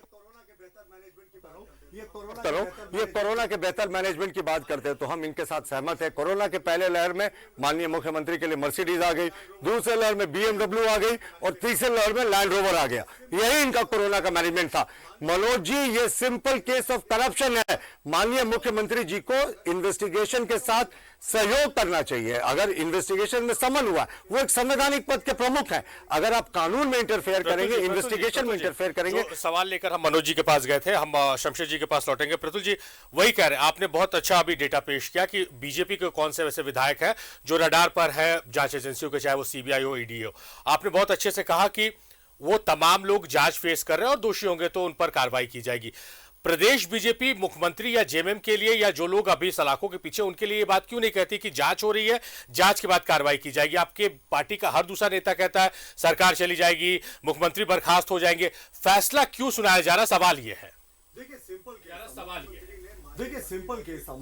कोरोना के बेहतर मैनेजमेंट की बात करते हैं तो हम इनके साथ सहमत है। कोरोना के पहले लहर में माननीय मुख्यमंत्री के लिए मर्सिडीज आ गई, दूसरे लहर में BMW आ गई, और तीसरे लहर में लैंड रोवर आ गया। यही इनका कोरोना का मैनेजमेंट था। मनोज जी, ये सिंपल केस ऑफ करप्शन है। माननीय मुख्यमंत्री जी को इन्वेस्टिगेशन के साथ सहयोग करना चाहिए। अगर इन्वेस्टिगेशन में समन हुआ, वो एक संवैधानिक पद के प्रमुख हैं। अगर आप कानून में इंटरफेयर करेंगे, इन्वेस्टिगेशन में इंटरफेयर करेंगे। सवाल लेकर हम मनोज जी के पास गए थे, हम शमशेर जी के पास लौटेंगे। प्रतुल जी, वही कह रहे हैं, आपने बहुत अच्छा अभी डेटा पेश किया कि बीजेपी के कौन से वैसे विधायक हैं जो रडार पर है जांच एजेंसियों के, चाहे वो सीबीआई हो, ईडी हो। आपने बहुत अच्छे से कहा कि वो तमाम लोग जांच फेस कर रहे हैं और दोषी होंगे तो उन पर कार्रवाई की जाएगी। प्रदेश बीजेपी मुख्यमंत्री या जेएमएम के लिए, या जो लोग अभी सलाखों के पीछे, उनके लिए ये बात क्यों नहीं कहती कि जांच हो रही है, जांच के बाद कार्रवाई की जाएगी? आपके पार्टी का हर दूसरा नेता कहता है सरकार चली जाएगी, मुख्यमंत्री बर्खास्त हो जाएंगे। फैसला क्यों सुनाया जा रहा? सवाल यह है। देखिए, सिंपल केस था।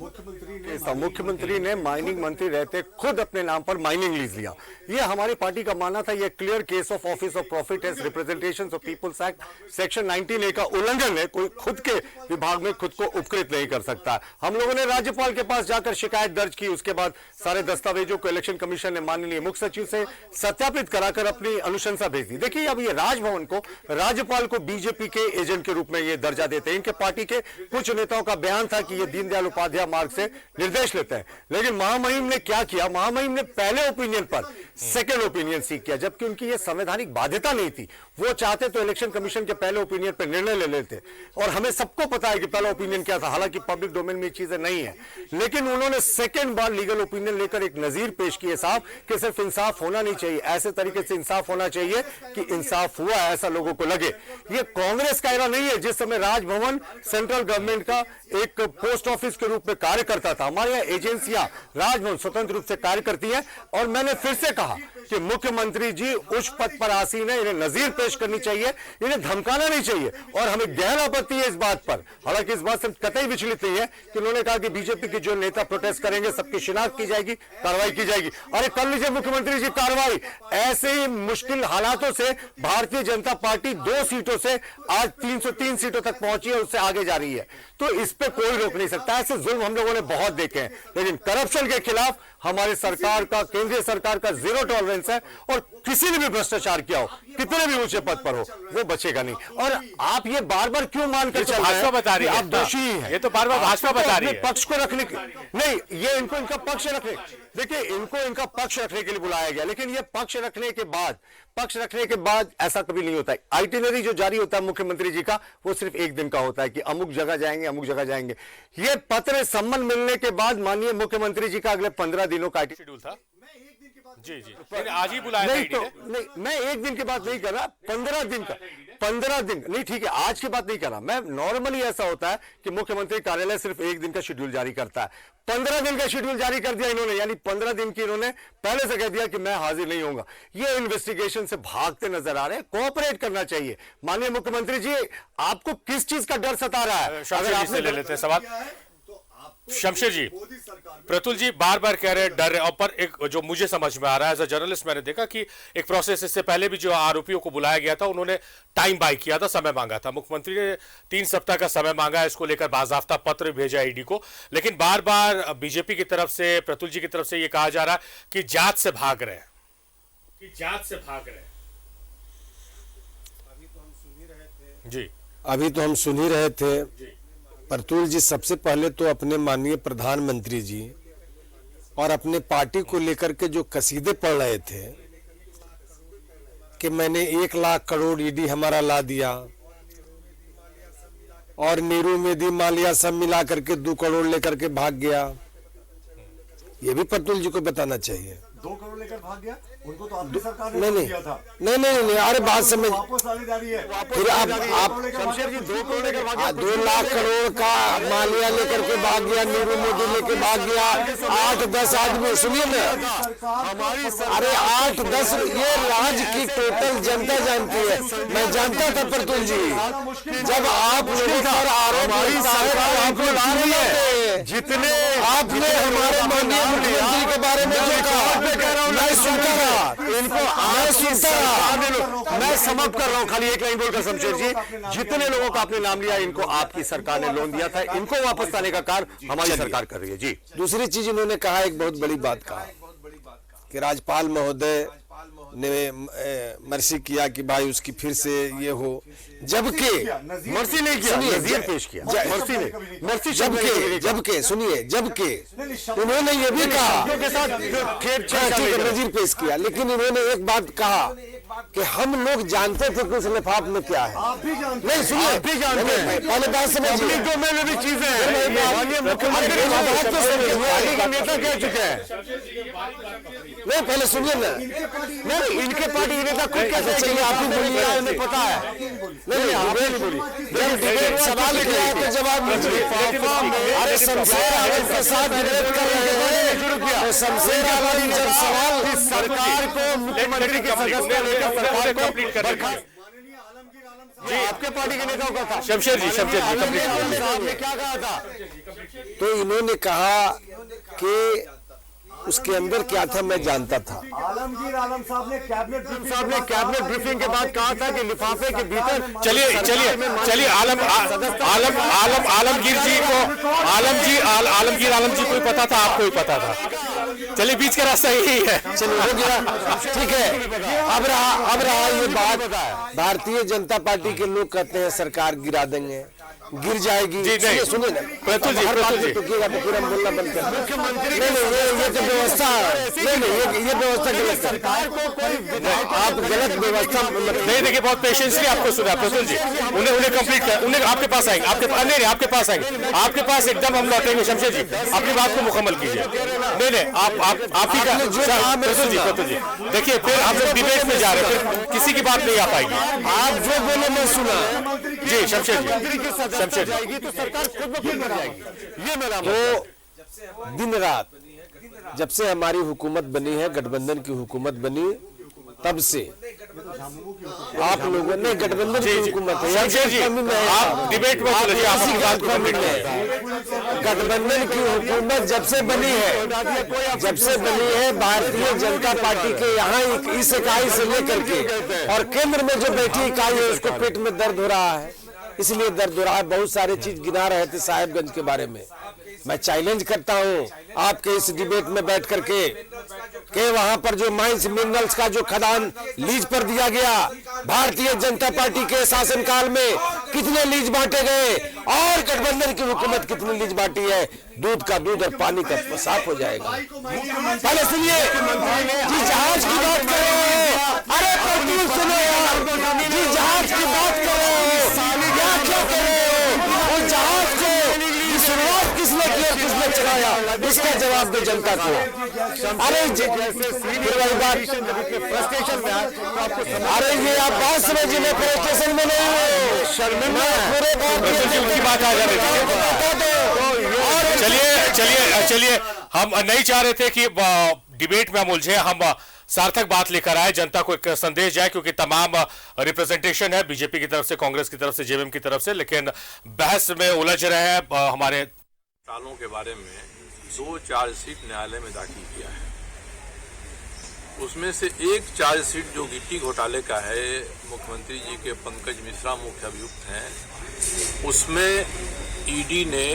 मुख्यमंत्री ने माइनिंग मंत्री रहते खुद अपने नाम पर माइनिंग लीज लिया। ये हमारी पार्टी का मानना था, ये clear case of office of profit as representation of people's act section 19A का उल्लंघन है। कोई खुद के विभाग में खुद को उपकृत नहीं कर सकता। हम लोगों ने राज्यपाल के पास जाकर शिकायत दर्ज की, उसके बाद सारे दस्तावेजों को इलेक्शन कमीशन ने माननीय मुख्य सचिव से सत्यापित कराकर अपनी अनुशंसा भेज दी। देखिए, अब ये राजभवन को, राज्यपाल को बीजेपी के एजेंट के रूप में ये दर्जा देते हैं। इनके पार्टी के कुछ नेताओं का बयान था कि ये दीनदयाल उपाध्याय मार्ग से निर्देश लेते हैं। लेकिन महामहिम ने क्या किया? महामहिम ने पहले ओपिनियन पर सेकंड ओपिनियन सीख किया, जबकि उनकी ये संवैधानिक बाध्यता नहीं थी। वो चाहते तो इलेक्शन कमीशन के पहले ओपिनियन पर निर्णय ले लेते, और हमें सबको पता है कि पहला ओपिनियन क्या था, हालांकि पब्लिक डोमेन में चीजें नहीं है। लेकिन उन्होंने सेकंड बार लीगल ओपिनियन लेकर एक नजीर पेश किए साहब कि सिर्फ इंसाफ होना नहीं चाहिए, ऐसे तरीके से इंसाफ होना चाहिए कि इंसाफ हुआ, ऐसा लोगों को लगे। ये कांग्रेस का एरा नहीं है जिस समय राजभवन सेंट्रल गवर्नमेंट का एक पोस्ट ऑफिस के रूप में कार्य करता था। हमारे यहाँ एजेंसियां राजभवन स्वतंत्र रूप से कार्य करती है, और मैंने फिर से कहा कि मुख्यमंत्री जी उच्च पद पर आसीन है, इन्हें नजीर पेश करनी चाहिए, इन्हें धमकाना नहीं चाहिए। और हमें गहरा आपत्ति है इस बात पर, हालांकि इस बात से कतई विचलित नहीं है कि उन्होंने कहा कि बीजेपी के जो नेता प्रोटेस्ट करेंगे सबकी शिनाख्त की जाएगी, कार्रवाई की जाएगी। अरे कर लीजिए मुख्यमंत्री जी कार्रवाई। ऐसे ही मुश्किल हालातों से भारतीय जनता पार्टी 2 सीटों से आज 303 सीटों तक पहुंची है, उससे आगे जा रही है। तो इस पे कोई रोक नहीं सकता। ऐसे जुल्म हम लोगों ने बहुत देखे हैं, लेकिन करप्शन के खिलाफ हमारी सरकार का, केंद्रीय सरकार का जीरो टॉलरेंस है। और किसी ने भी भ्रष्टाचार किया हो, कितने भी ऊंचे पद पर हो, वो बचेगा नहीं। और आप ये बार बार क्यों मानकर चल रहे हैं बता रही है, आप दोषी हैं? ये तो बार बार भाजपा बता रही है। पक्ष को रखने के नहीं, ये इनको इनका पक्ष रखने, देखिए इनको इनका पक्ष रखने के लिए बुलाया गया, लेकिन ये पक्ष रखने के बाद ऐसा कभी नहीं होता है। आइटिनरी जो जारी होता है मुख्यमंत्री जी का, वो सिर्फ 1 दिन का होता है कि अमुक जगह जाएंगे, अमुक जगह जाएंगे। ये पत्र सम्मन मिलने के बाद माननीय मुख्यमंत्री जी का अगले 15 दिनों का शेड्यूल था। जी, आज ही बुलाया नहीं, तो नहीं, मैं 1 दिन की बात नहीं कर रहा, 15 दिन का, 15 दिन नहीं, ठीक है, आज की बात नहीं कर रहा मैं। नॉर्मली ऐसा होता है कि मुख्यमंत्री कार्यालय सिर्फ 1 दिन का शेड्यूल जारी करता है। 15 दिन का शेड्यूल जारी कर दिया इन्होंने, यानी 15 दिन की इन्होंने पहले से कह दिया कि मैं हाजिर नहीं होऊंगा। ये इन्वेस्टिगेशन से भागते नजर आ रहे हैं। कोऑपरेट करना चाहिए। माननीय मुख्यमंत्री जी, आपको किस चीज का डर सता रहा है? अगर आपने ले लेते हैं सवाल शमशेर जी, प्रतुल जी बार बार कह रहे हैं डर है, और पर एक जो मुझे समझ में आ रहा है एज अ जर्नलिस्ट, मैंने देखा कि एक प्रोसेस इससे पहले भी जो आरोपियों को बुलाया गया था उन्होंने टाइम बाय किया था, समय मांगा था। मुख्यमंत्री ने 3 सप्ताह का समय मांगा है, इसको लेकर बाजाफ्ता पत्र भेजा ईडी को, लेकिन बार बार बीजेपी की तरफ से, प्रतुल जी की तरफ से ये कहा जा रहा है कि जांच से भाग रहे हैं, अभी तो हम सुन ही रहे थे जी। अभी तो हम सुन ही रहे थे प्रतुल जी, सबसे पहले तो अपने माननीय प्रधानमंत्री जी और अपने पार्टी को लेकर के जो कसीदे पढ़ रहे थे कि मैंने 1 लाख करोड़ ईडी हमारा ला दिया और नीरू मेदी मालिया सब मिला करके 2 करोड़ लेकर के भाग गया, ये भी प्रतुल जी को बताना चाहिए। 2 करोड़ लेकर भाग गया, उनको तो आपकी सरकार ने नहीं दिया था। नहीं, अरे बात समझ, वापस वाली जारी है। फिर आप शमशेर जी 2 करोड़ लेकर भाग गया, 2 लाख करोड़ का मालिया लेकर के भाग गया, नीरू मोदी लेके भाग गया, 8-10 आदमी, सुनिए ना, अरे 8-10, ये राज्य की टोटल जनता जानती है। मैं जानता था प्रतुल जी, जब आप लोगों पर आरोप जितने आपने हमारे माननीय मुख्यमंत्री के बारे में जो कहा, मैं सुनता रहा, मैं समाप्त कर रहा हूं, खाली एक लाइन बोलकर शमशेर जी, जितने लोगों का आपने नाम लिया, इनको आपकी सरकार ने लोन दिया था, इनको वापस लाने का कार्य हमारी सरकार कर रही है जी। दूसरी चीज इन्होंने कहा, एक बहुत बड़ी बात कहा कि राज्यपाल महोदय ने मर्सी किया कि भाई उसकी फिर से ये हो, जबकि मर्सी नहीं किया, नजीर पेश किया, मर्सी ने, मर्सी जबकि सुनिए, जबकि उन्होंने ये भी कहा के साथ नजीर पेश किया, लेकिन इन्होंने एक बात कहा कि हम लोग जानते थे कि उस लिफाफ में क्या है। आप भी जानते नहीं सुनिए, आप भी जानते हैं, पहले बात समझिए, डोमेन में भी चीजें हैं, नेता कह चुके हैं। नहीं पहले सुनिए ना, नहीं, इनके पार्टी के नेता खुद कैसे चाहिए, आप ही बोलिए, हमें पता है। नहीं आप नहीं बोलिए, जब डिबेट सवाल किया है तो जवाब दीजिए। अरे शमशेर आलम के साथ डिबेट कर रहे हैं, तो शमशेर आलम जब सवाल सरकार को, मुख्यमंत्री के सदस्य लेकर सरकार को कंप्लीट कर जी, आपके पार्टी के नेताओं का था शमशेर जी साहब ने क्या कहा था? तो इन्होंने कहा कि उसके अंदर क्या था मैं जानता था। आलमगीर आलम साहब ने कैबिनेट ब्रीफिंग के बाद कहा था कि लिफाफे के भीतर, चलिए आलमगीर आलम जी को ही पता था, आपको ही पता था, चलिए बीच का रास्ता यही है, चलिए हो गया, ठीक है। अब रहा ये बात, भारतीय जनता पार्टी के लोग कहते हैं सरकार गिरा देंगे, गिर जाएगी। जी नहीं, सुनिए ना, प्रतुल जी टुकेगा तो पूरा बोलना बंद कर। मुख्यमंत्री ये तो व्यवस्था, नहीं ये व्यवस्था गलत है, सरकार को कोई आप गलत व्यवस्था नहीं। देखिए बहुत पेशेंसली आपको सुना प्रतुल जी, उन्हें कंप्लीट कर, उन्हें आपके पास आएंगे, आपके पास आएंगे, आपके पास एकदम हम लौटेंगे। शमशेर जी अपनी बात को मुकम्मल कीजिए। नहीं आप ही का प्रतुल जी देखिए, फिर हम लोग डिबेट में जा रहे हैं, फिर किसी की बात नहीं आ पाएगी। आप जो बोले मैं सुना जी शमशेर जी, जाएगी तो सरकार खुद ब खुद जाएगी, ये मेरा तो दिन रात जब से हमारी हुकूमत बनी है, गठबंधन की हुकूमत बनी, तब से आप लोगों ने गठबंधन की हुकूमत है, शमशेर जी आप डिबेट में चले जाइए, आपकी बात को कंप्लीट करें। गठबंधन की हुकूमत जब से बनी है, भारतीय जनता पार्टी के यहाँ इस इकाई से लेकर के और केंद्र में जो बैठी इकाई है उसको पेट में दर्द हो रहा है, इसलिए दर्द हो रहा है। बहुत सारे चीज गिना रहे थे साहेबगंज के बारे में, मैं चैलेंज करता हूं आपके इस डिबेट में बैठ करके कि वहां पर जो माइंस मिनरल्स का जो खदान लीज पर दिया गया, भारतीय जनता पार्टी के शासनकाल में कितने लीज बांटे गए और गठबंधन की हुकूमत कितनी लीज बांटी है, दूध का दूध और पानी का साफ हो जाएगा। पहले सुनिए जी, जहाज की बात करो, अरे प्रतुल सुनो यार जी, जहाज की बात करो, क्या करो, वो जहाज को शुरुआत किसने की और किसने चलाया, इसका जवाब दो जनता को। अरे फिर वही बात, अरे ये आप बात समझिए, मैं प्रोटेशन में नहीं हूँ, शर्मिंदा पूरे बात आ जा रही थी। चलिए हम नहीं चाह रहे थे कि डिबेट में हम उलझे, हम सार्थक बात लेकर आए, जनता को एक संदेश जाए, क्योंकि तमाम रिप्रेजेंटेशन है बीजेपी की तरफ से, कांग्रेस की तरफ से, जेएमएम की तरफ से, लेकिन बहस में उलझ रहे हैं। हमारे सालों के बारे में 2 चार्जशीट न्यायालय में दाखिल किया है, उसमें से एक चार्जशीट जो गिट्टी घोटाले का है, मुख्यमंत्री जी के पंकज मिश्रा मुख्य अभियुक्त हैं, उसमें ईडी ने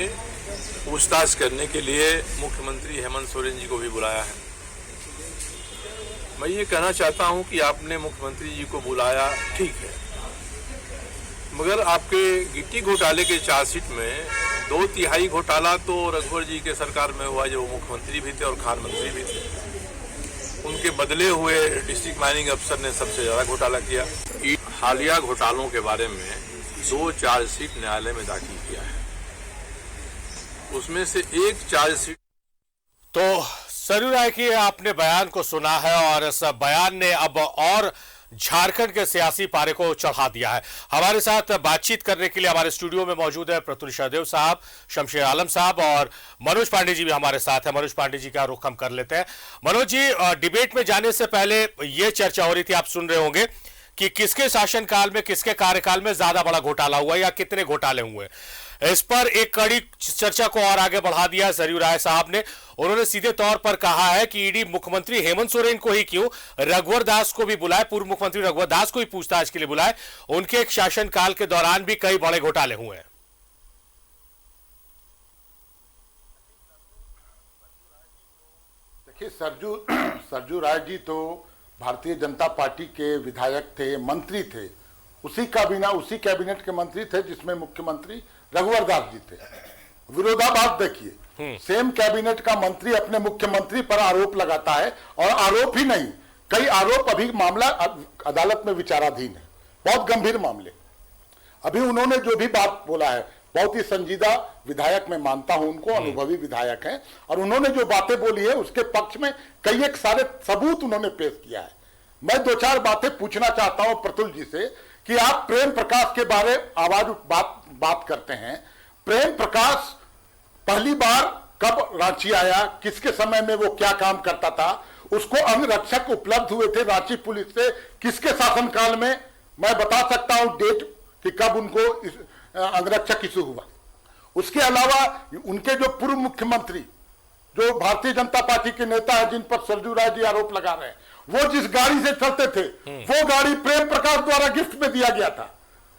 पूछताछ करने के लिए मुख्यमंत्री हेमंत सोरेन जी को भी बुलाया है। मैं ये कहना चाहता हूं कि आपने मुख्यमंत्री जी को बुलाया, ठीक है, मगर आपके गिट्टी घोटाले के चार्जशीट में 2/3 घोटाला तो रघुवर जी के सरकार में हुआ, जो मुख्यमंत्री भी थे और खान मंत्री भी थे। उनके बदले हुए डिस्ट्रिक्ट माइनिंग अफसर ने सबसे ज्यादा घोटाला किया। हालिया घोटालों के बारे में 2 चार्जशीट न्यायालय में दाखिल किया है, उसमें से एक चार्जशीट। तो सरयू राय की आपने बयान को सुना है और इस बयान ने अब और झारखंड के सियासी पारे को चढ़ा दिया है। हमारे साथ बातचीत करने के लिए हमारे स्टूडियो में मौजूद है प्रतुल शहदेव साहब, शमशेर आलम साहब और मनोज पांडे जी भी हमारे साथ है। मनोज पांडे जी का रुख हम कर लेते हैं। मनोज जी, डिबेट में जाने से पहले ये चर्चा हो रही थी, आप सुन रहे होंगे कि किसके शासनकाल में, किसके कार्यकाल में ज्यादा बड़ा घोटाला हुआ या कितने घोटाले हुए। इस पर एक कड़ी चर्चा को और आगे बढ़ा दिया सरयू राय साहब ने। उन्होंने सीधे तौर पर कहा है कि ईडी मुख्यमंत्री हेमंत सोरेन को ही क्यों, रघुवर दास को भी बुलाए, पूर्व मुख्यमंत्री रघुवर दास को ही पूछताछ के लिए बुलाए। उनके एक शासनकाल के दौरान भी कई बड़े घोटाले हुए हैं। देखिए, सरयू राय जी तो भारतीय जनता पार्टी के विधायक थे, मंत्री थे, उसी कैबिनेट के मंत्री थे जिसमें मुख्यमंत्री रघुवर दास जी थे। विरोधाभास देखिए, सेम कैबिनेट का मंत्री अपने मुख्यमंत्री पर आरोप लगाता है, और आरोप ही नहीं, कई आरोप, अभी मामला अदालत में विचाराधीन है, बहुत गंभीर मामले। अभी उन्होंने जो भी बात बोला है, बहुत ही संजीदा विधायक मैं मानता हूं उनको, अनुभवी विधायक हैं, और उन्होंने जो बातें बोली है उसके पक्ष में कई एक सारे सबूत उन्होंने पेश किया है। मैं 2-4 बातें पूछना चाहता हूं प्रतुल जी से कि आप प्रेम प्रकाश के बारे बात करते हैं। प्रेम प्रकाश पहली बार कब रांची आया, किसके समय में वो क्या काम करता था, उसको अंगरक्षक उपलब्ध हुए थे रांची पुलिस से किसके शासनकाल में, मैं बता सकता हूं डेट कि कब उनको अंगरक्षक इशू हुआ। उसके अलावा उनके जो पूर्व मुख्यमंत्री, जो भारतीय जनता पार्टी के नेता है जिन पर सरयू राय जी आरोप लगा रहे हैं, वो जिस गाड़ी से चलते थे वो गाड़ी प्रेम प्रकाश द्वारा गिफ्ट में दिया गया था।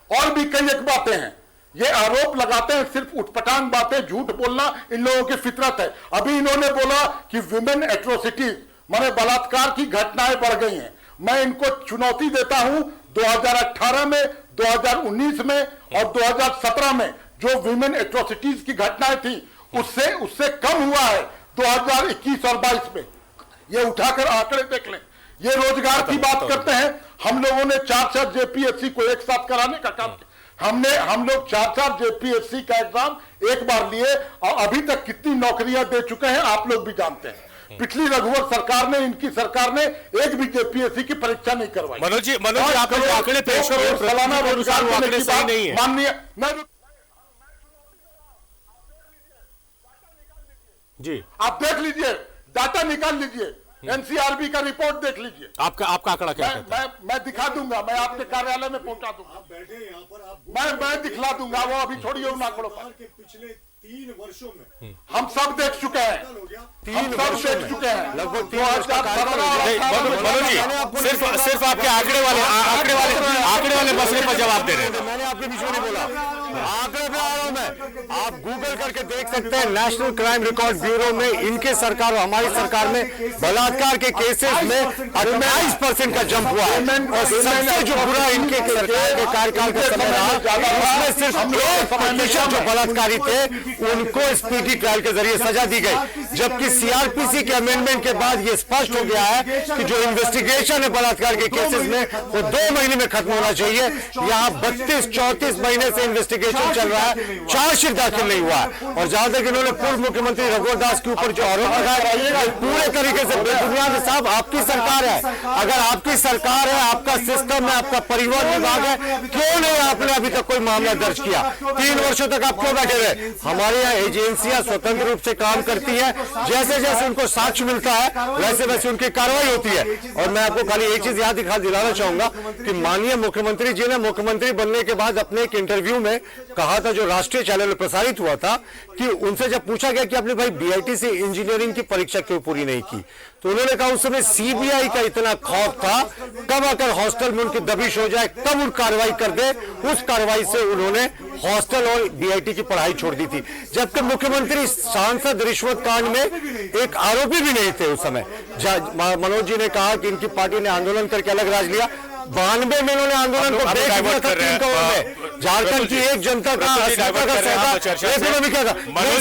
और भी कई एक बातें हैं। ये आरोप लगाते हैं सिर्फ उठपटांग बातें, झूठ बोलना इन लोगों की फितरत है। अभी इन्होंने बोला कि विमेन एट्रोसिटीज माने बलात्कार की घटनाएं बढ़ गई हैं। मैं इनको चुनौती देता हूं, 2018 में, 2019 में और 2017 में जो विमेन एट्रोसिटीज की घटनाएं थी उससे कम हुआ है 2021 और 22 में। ये उठाकर आंकड़े देख लें। ये रोजगार की बात करते हैं। हम लोगों ने 4 जेपीएससी को एक साथ कराने का काम किया। हम लोग 4 जेपीएससी का एग्जाम एक बार लिए और अभी तक कितनी नौकरियां दे चुके हैं आप लोग भी जानते हैं। पिछली रघुवर सरकार ने, इनकी सरकार ने एक भी जेपीएससी की परीक्षा नहीं करवाई। मनोज जी, आपने आंकड़े पेश किए, सालाना रोजगार आंकड़े सही नहीं है। माननीय जी, आप देख लीजिए, डाटा निकाल लीजिए, एनसीआरबी का रिपोर्ट देख लीजिए। आपका आंकड़ा क्या कहता है? मैं दिखा दूंगा, मैं आपके कार्यालय में पहुंचा दूंगा। आप बैठे यहाँ पर, आप मैं दिखला दूंगा, वो अभी छोड़िए उन आंकड़ों पर। पिछले 3 वर्षों में हम सब देख चुके हैं, हम सब देख चुके हैं। लगभग 2017। मनोज जी, सिर्फ आपके आंकड़े वाले मसले पर जवाब दे रहे हैं। मैंने आपके बीच में नहीं बोला, आंकड़े पे आ रहा हूं मैं। आप गूगल करके देख सकते हैं, नेशनल क्राइम रिकॉर्ड ब्यूरो में इनके सरकार और हमारी सरकार में बलात्कार के केसेस में 28% का जंप हुआ है। और सबसे जो बुरा इनके सरकार के कार्यकाल का समय रहा, उसमें सिर्फ 1% जो बलात्कारी थे उनको स्पीडी ट्रायल के जरिए सजा दी गई। जबकि सीआरपीसी के अमेंडमेंट के बाद यह स्पष्ट हो गया है कि जो इन्वेस्टिगेशन है बलात्कार के केसेस में वो 2 महीने में खत्म होना चाहिए। यहाँ 32-34 महीने से इन्वेस्टिगेशन चल रहा है, चार्जशीट दाखिल नहीं हुआ है। और जहां तक इन्होंने पूर्व मुख्यमंत्री रघुवर दास के ऊपर जो आरोप लगाया, पूरे तरीके से बेबुनियाद। साहब, आपकी सरकार है, अगर आपकी सरकार है, आपका सिस्टम है, आपका परिवहन विभाग है, क्यों नहीं आपने अभी तक कोई मामला दर्ज किया? 3 वर्षों तक आप क्यों बैठे रहे? हमारे यहाँ एजेंसियां स्वतंत्र रूप से काम करती है, जैसे जैसे उनको साक्ष्य मिलता है वैसे वैसे उनकी कार्रवाई होती है। और मैं आपको खाली एक चीज याद दिलाना चाहूंगा कि माननीय मुख्यमंत्री जी ने मुख्यमंत्री बनने के बाद अपने एक इंटरव्यू में कहा था, जो राष्ट्रीय चैनल में प्रसारित हुआ था, कि उनसे जब पूछा गया कि आपने भाई बीआईटी से इंजीनियरिंग की परीक्षा क्यों पूरी नहीं की, तो उन्होंने कहा उस समय सीबीआई का इतना खौफ था, कब आकर हॉस्टल में उनकी दबिश हो जाए, कब उन कार्रवाई कर दे। उस कार्रवाई से उन्होंने हॉस्टल और बीआईटी की पढ़ाई छोड़ दी थी। जबकि मुख्यमंत्री सांसद रिश्वत कांड में एक आरोपी भी नहीं थे उस समय। मनोज जी ने कहा कि इनकी पार्टी ने आंदोलन करके अलग राज लिया। 92 में इन्होंने आंदोलन को ब्रेक दिया था 3 करोड़ में। झारखंड की एक जनता का मनोज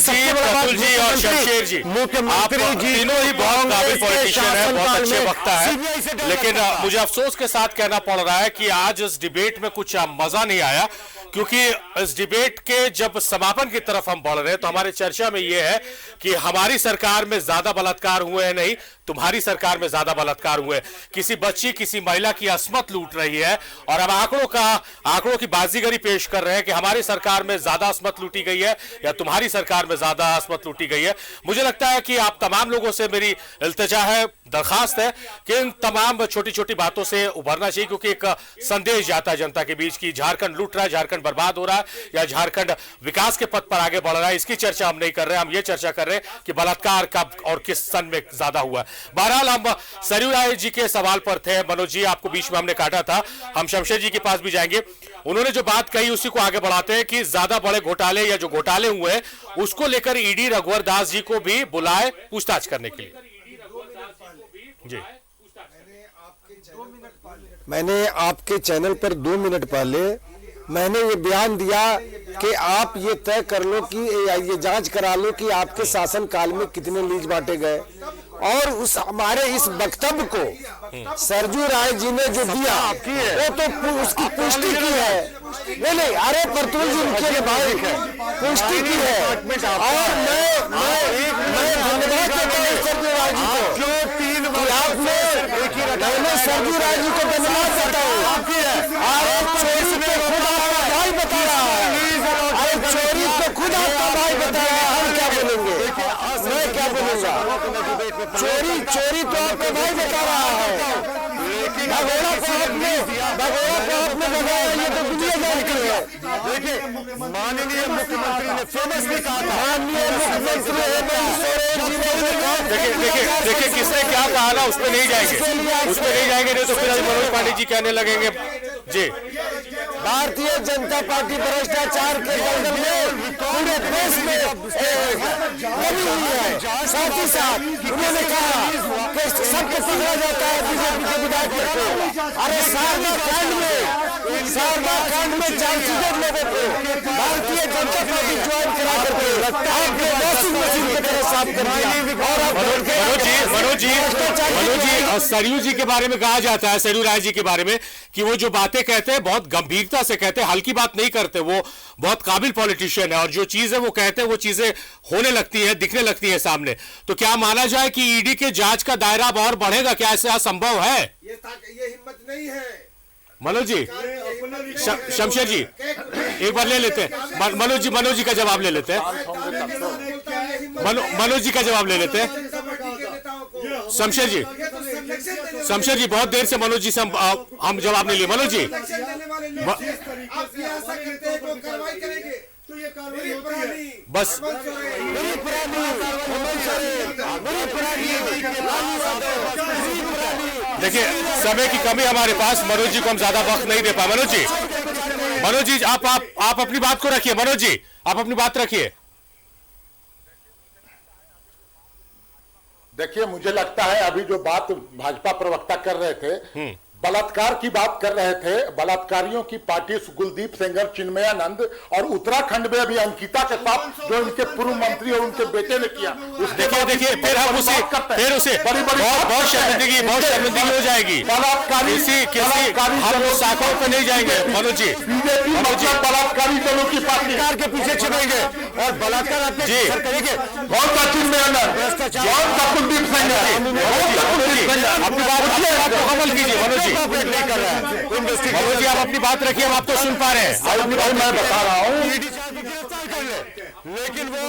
जी, प्रतुल जी और शमशेर जी, मुख्यमंत्री आप जी तीनों ही बहुत काबिल पॉलिटिशियन है, बहुत अच्छे वक्ता है, लेकिन मुझे अफसोस के साथ कहना पड़ रहा है कि आज इस डिबेट में कुछ मजा नहीं आया, क्योंकि इस डिबेट के जब समापन की तरफ हम बढ़ रहे हैं तो हमारी चर्चा में यह है कि हमारी सरकार में ज्यादा बलात्कार हुए हैं, नहीं तुम्हारी सरकार में ज्यादा बलात्कार हुए। किसी बच्ची किसी महिला की अस्मत लूट रही है और अब आंकड़ों की बाजीगरी पेश कर रहे हैं कि हमारी सरकार में ज्यादा अस्मत लूटी गई है या तुम्हारी सरकार में ज्यादा अस्मत लूटी गई है। मुझे लगता है कि आप तमाम लोगों से मेरी इल्तिजा है, दरखास्त है कि इन तमाम छोटी छोटी बातों से उभरना चाहिए, क्योंकि एक संदेश जाता है जनता के बीच की झारखंड लूट रहा है, झारखंड बर्बाद हो रहा है या झारखंड विकास के पथ पर आगे बढ़ रहा है। इसकी चर्चा हम नहीं कर रहे, हम ये चर्चा कर रहे हैं कि बलात्कार कब और किस सन में ज्यादा हुआ है। बहरहाल हम सरयू राय जी के सवाल पर थे। मनोज जी, आपको बीच में हमने काटा था, हम शमशेर जी के पास भी जाएंगे। उन्होंने जो बात कही उसी को आगे बढ़ाते हैं कि ज्यादा बड़े घोटाले या जो घोटाले हुए हैं उसको लेकर ईडी रघुवर दास जी को भी बुलाए पूछताछ करने के लिए। जी, मैंने आपके चैनल पर 2 मिनट पहले मैंने ये बयान दिया कि आप ये तय कर लो कि ये जांच करा लो कि आपके शासन काल में कितने लीज बांटे गए, और उस हमारे इस वक्तव्य को सरयू राय जी ने जो दिया वो तो उसकी पुष्टि की है। नहीं, अरे प्रतुल जी उनके भाई पुष्टि की है, और मैं धन्यवाद करता हूँ सरयू राय जी को। आपने सरयू राय जी को धन्यवाद करता हूँ। अरे चोरी तो खुद आपका भाई बता रहा है, अरे चोरी तो खुद आपका भाई बता रहा है, हम क्या बोलेंगे, मैं क्या बोलूंगा। चोरी तो आपका भाई बता रहा है। भगोड़ा को आपने बताया, ये तो दुनिया जानती है। देखिए, माननीय मुख्यमंत्री ने फेमस भी कहा था, माननीय मुख्यमंत्री देखिए किसने क्या कहा ना, उसमें नहीं जाएंगे, नहीं तो फिर मनोज पांडे जी कहने लगेंगे। जी, भारतीय जनता पार्टी भ्रष्टाचार के दलदल में पूरे देश में लगी हुई है। साथ ही साथ उन्होंने कहा कि सबको पकड़ा जाता है बीजेपी के विधायकों को। अरे शारदा कांड में 400 लोगों को भारतीय जनता पार्टी ज्वाइन करा करके आपने वॉशिंग मशीन की तरह साफ कर दिया। और मनोज जी सरयू जी के बारे में कहा जाता है, सरयू राय जी के बारे में, कि वो जो बातें कहते हैं बहुत गंभीरता से कहते हैं, हल्की बात नहीं करते, वो बहुत काबिल पॉलिटिशियन है और जो चीज है वो कहते हैं वो चीजें होने लगती है, दिखने लगती है सामने। तो क्या माना जाए कि ईडी के जांच का दायरा और बढ़ेगा? क्या ऐसा संभव है? ये हिम्मत नहीं है मनोज जी, शमशेर जी एक बार ले लेते हैं, मनोज जी का जवाब ले लेते हैं, मनोज जी का जवाब ले लेते हैं। शमशेर जी बहुत देर से मनोज जी से हम जवाब नहीं लिए। मनोज जी, बस देखिए समय की कमी हमारे पास, मनोज जी को हम ज्यादा वक्त नहीं दे पाए। मनोज जी आप अपनी बात को रखिए। मनोज जी आप अपनी बात रखिए। देखिए, मुझे लगता है अभी जो बात भाजपा प्रवक्ता कर रहे थे, बलात्कार की बात कर रहे थे, बलात्कारियों की पार्टी कुलदीप सेंगर, चिन्मयानंद और उत्तराखंड में अभी अंकिता के साथ जो इनके पूर्व मंत्री और उनके बेटे ने किया, देखिए फिर हम उसे बहुत शर्मिंदगी हो जाएगी। बलात्कारी हम लोग शाखाओं पे नहीं जाएंगे। मनोज जी बलात्कारी दलों की पार्टी के पीछे छिपेंगे और बलात्कार आपने करेंगे। कौन सा चिन्मयानंद, कौन सा कुलदीप सेंगर, अपनी बात को अमल कीजिए। मनोज जी नहीं कर रहा है, मनोज जी आप अपनी बात रखिए, हम आप तो सुन पा रहे हैं। मैं बता रहा हूँ, लेकिन वो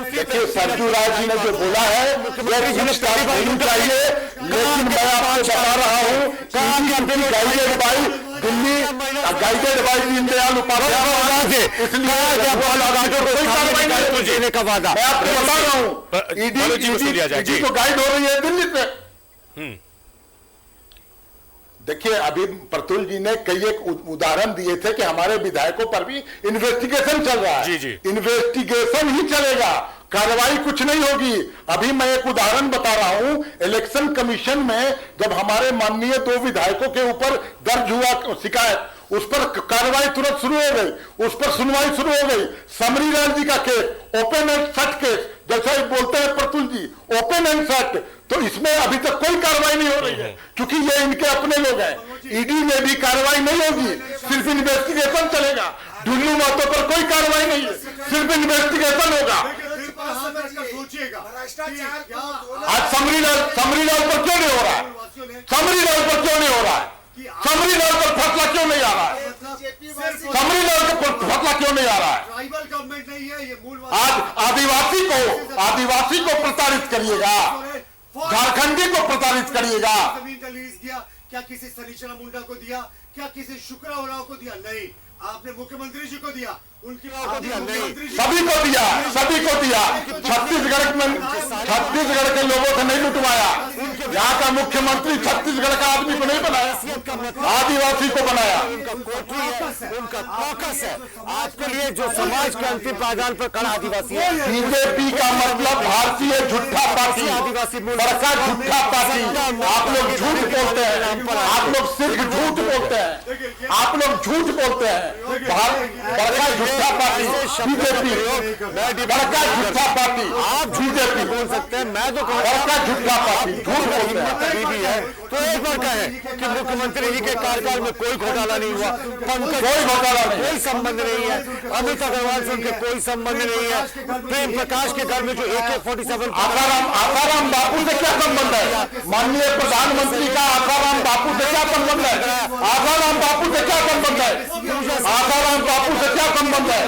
देखिए सरयू राय जी ने जो बोला है होनी चाहिए, लेकिन मैं आपको बता रहा हूँ गाइडेड बाई दीनदयाल उपाध्याय देने का वादा मैं आपको बता रहा हूँ, ईडी तो गाइड हो रही है दिल्ली से। देखिए, अभी प्रतुल जी ने कई एक उदाहरण दिए थे कि हमारे विधायकों पर भी इन्वेस्टिगेशन चल रहा है। इन्वेस्टिगेशन ही चलेगा, कार्रवाई कुछ नहीं होगी। अभी मैं एक उदाहरण बता रहा हूं, इलेक्शन कमीशन में जब हमारे माननीय 2 विधायकों के ऊपर दर्ज हुआ शिकायत, उस पर कार्रवाई तुरंत शुरू हो गई, उस पर सुनवाई शुरू हो गई। समरी लाल जी का case open and shut case, जैसे बोलते हैं प्रतुल जी, ओपन एंड शट, तो इसमें अभी तक कोई कार्रवाई नहीं हो रही है, क्योंकि ये इनके अपने लोग हैं। ईडी में भी कार्रवाई नहीं होगी, सिर्फ इन्वेस्टिगेशन चलेगा। डुल्लू महतो पर कोई कार्रवाई नहीं है, सिर्फ इन्वेस्टिगेशन होगा। आज समरी लाल पर क्यों नहीं हो रहा है? समरी लाल पर क्यों नहीं हो रहा है? समरी लाल पर फैसला क्यों नहीं आ रहा है? समरी लाल पर फैसला क्यों नहीं आ रहा है? ट्राइबल गवर्नमेंट नहीं है ये, मूल आज आदिवासी को प्रताड़ित करिएगा, झारखंडी को प्रताड़ित करिएगा। जमीन का लीज दिया, क्या किसी शनिचरा मुंडा को दिया, क्या किसी शुक्रा उराव को दिया? नहीं, आपने मुख्यमंत्री जी को दिया, उनकी को दिया, नहीं, सभी को दिया। छत्तीसगढ़ के लोगों से नहीं लुटवाया। यहाँ का मुख्यमंत्री छत्तीसगढ़ का आदमी को नहीं बनाया, आदिवासी को बनाया। उनका फोकस है आज के लिए जो समाज के अंतिम पायदान पर खड़ा आदिवासी है। बीजेपी का मतलब भारतीय झूठा पार्टी, आदिवासी बड़का झूठा पार्टी। आप लोग झूठ बोलते हैं, आप लोग सिर्फ झूठ बोलते हैं, आप लोग झूठ बोलते हैं। बड़का झूठा पार्टी बीजेपी, बड़का झूठा पार्टी आप बीजेपी बोल सकते हैं, मैं तो बड़का झूठा पार्टी झूठ बोलते हैं। कभी भी है तो एक बार कहें कि मुख्यमंत्री जी के कार्यकाल में कोई घोटाला नहीं हुआ, पंकज कोई घोटाला नहीं, कोई संबंध नहीं है, अमित अग्रवाल से उनके कोई संबंध नहीं है, प्रेम प्रकाश के घर में जो AK-47 आसाराम बापू से क्या संबंध है? माननीय प्रधानमंत्री का आसाराम बापू से क्या संबंध है? आसाराम बापू से क्या संबंध है? आसाराम बापू से क्या संबंध है?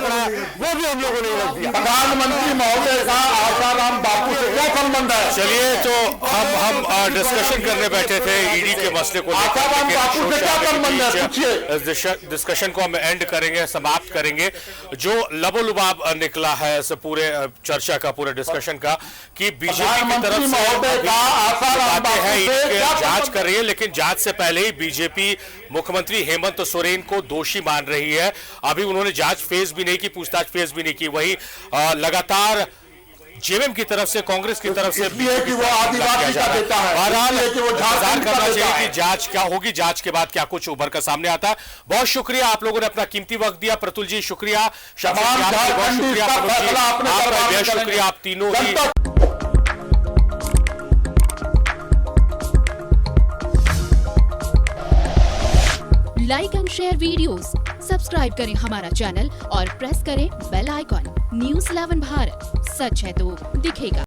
वो भी हम लोगों ने रख दिया। प्रधानमंत्री महोदय का आसाराम बापू से क्या संबंध है? चलिए, तो हम डिस्कशन करने बैठे थे ईडी के मसले को आसाराम बापू से क्या संबंध है? पूछिए। लेकर डिस्कशन को हम एंड करेंगे, समाप्त करेंगे। जो लबोलुबाब निकला है इस पूरे चर्चा का, पूरे डिस्कशन का, कि बीजेपी की तरफ से बातें हैं, ईडी जांच कर रही है, लेकिन जांच से पहले ही बीजेपी मुख्यमंत्री हेमंत सोरेन को दोषी मान रही है। अभी उन्होंने जांच फेज भी नहीं की, पूछताछ फेज भी नहीं की। वही लगातार जेएमएम की तरफ से, कांग्रेस की तरफ से कि वो आदिवासी का देता है, बहरहाल इंतजार करना चाहिए है। कि जांच क्या होगी, जांच के बाद क्या कुछ उभर कर सामने आता है। बहुत शुक्रिया, आप लोगों ने अपना कीमती वक्त दिया। प्रतुल जी शुक्रिया, तमाम बहुत शुक्रिया, आपका बेहद शुक्रिया, आप तीनों ही। Like and share videos, subscribe करें हमारा चैनल और प्रेस करें बेल आइकॉन। न्यूज़ 11 भारत, सच है तो दिखेगा।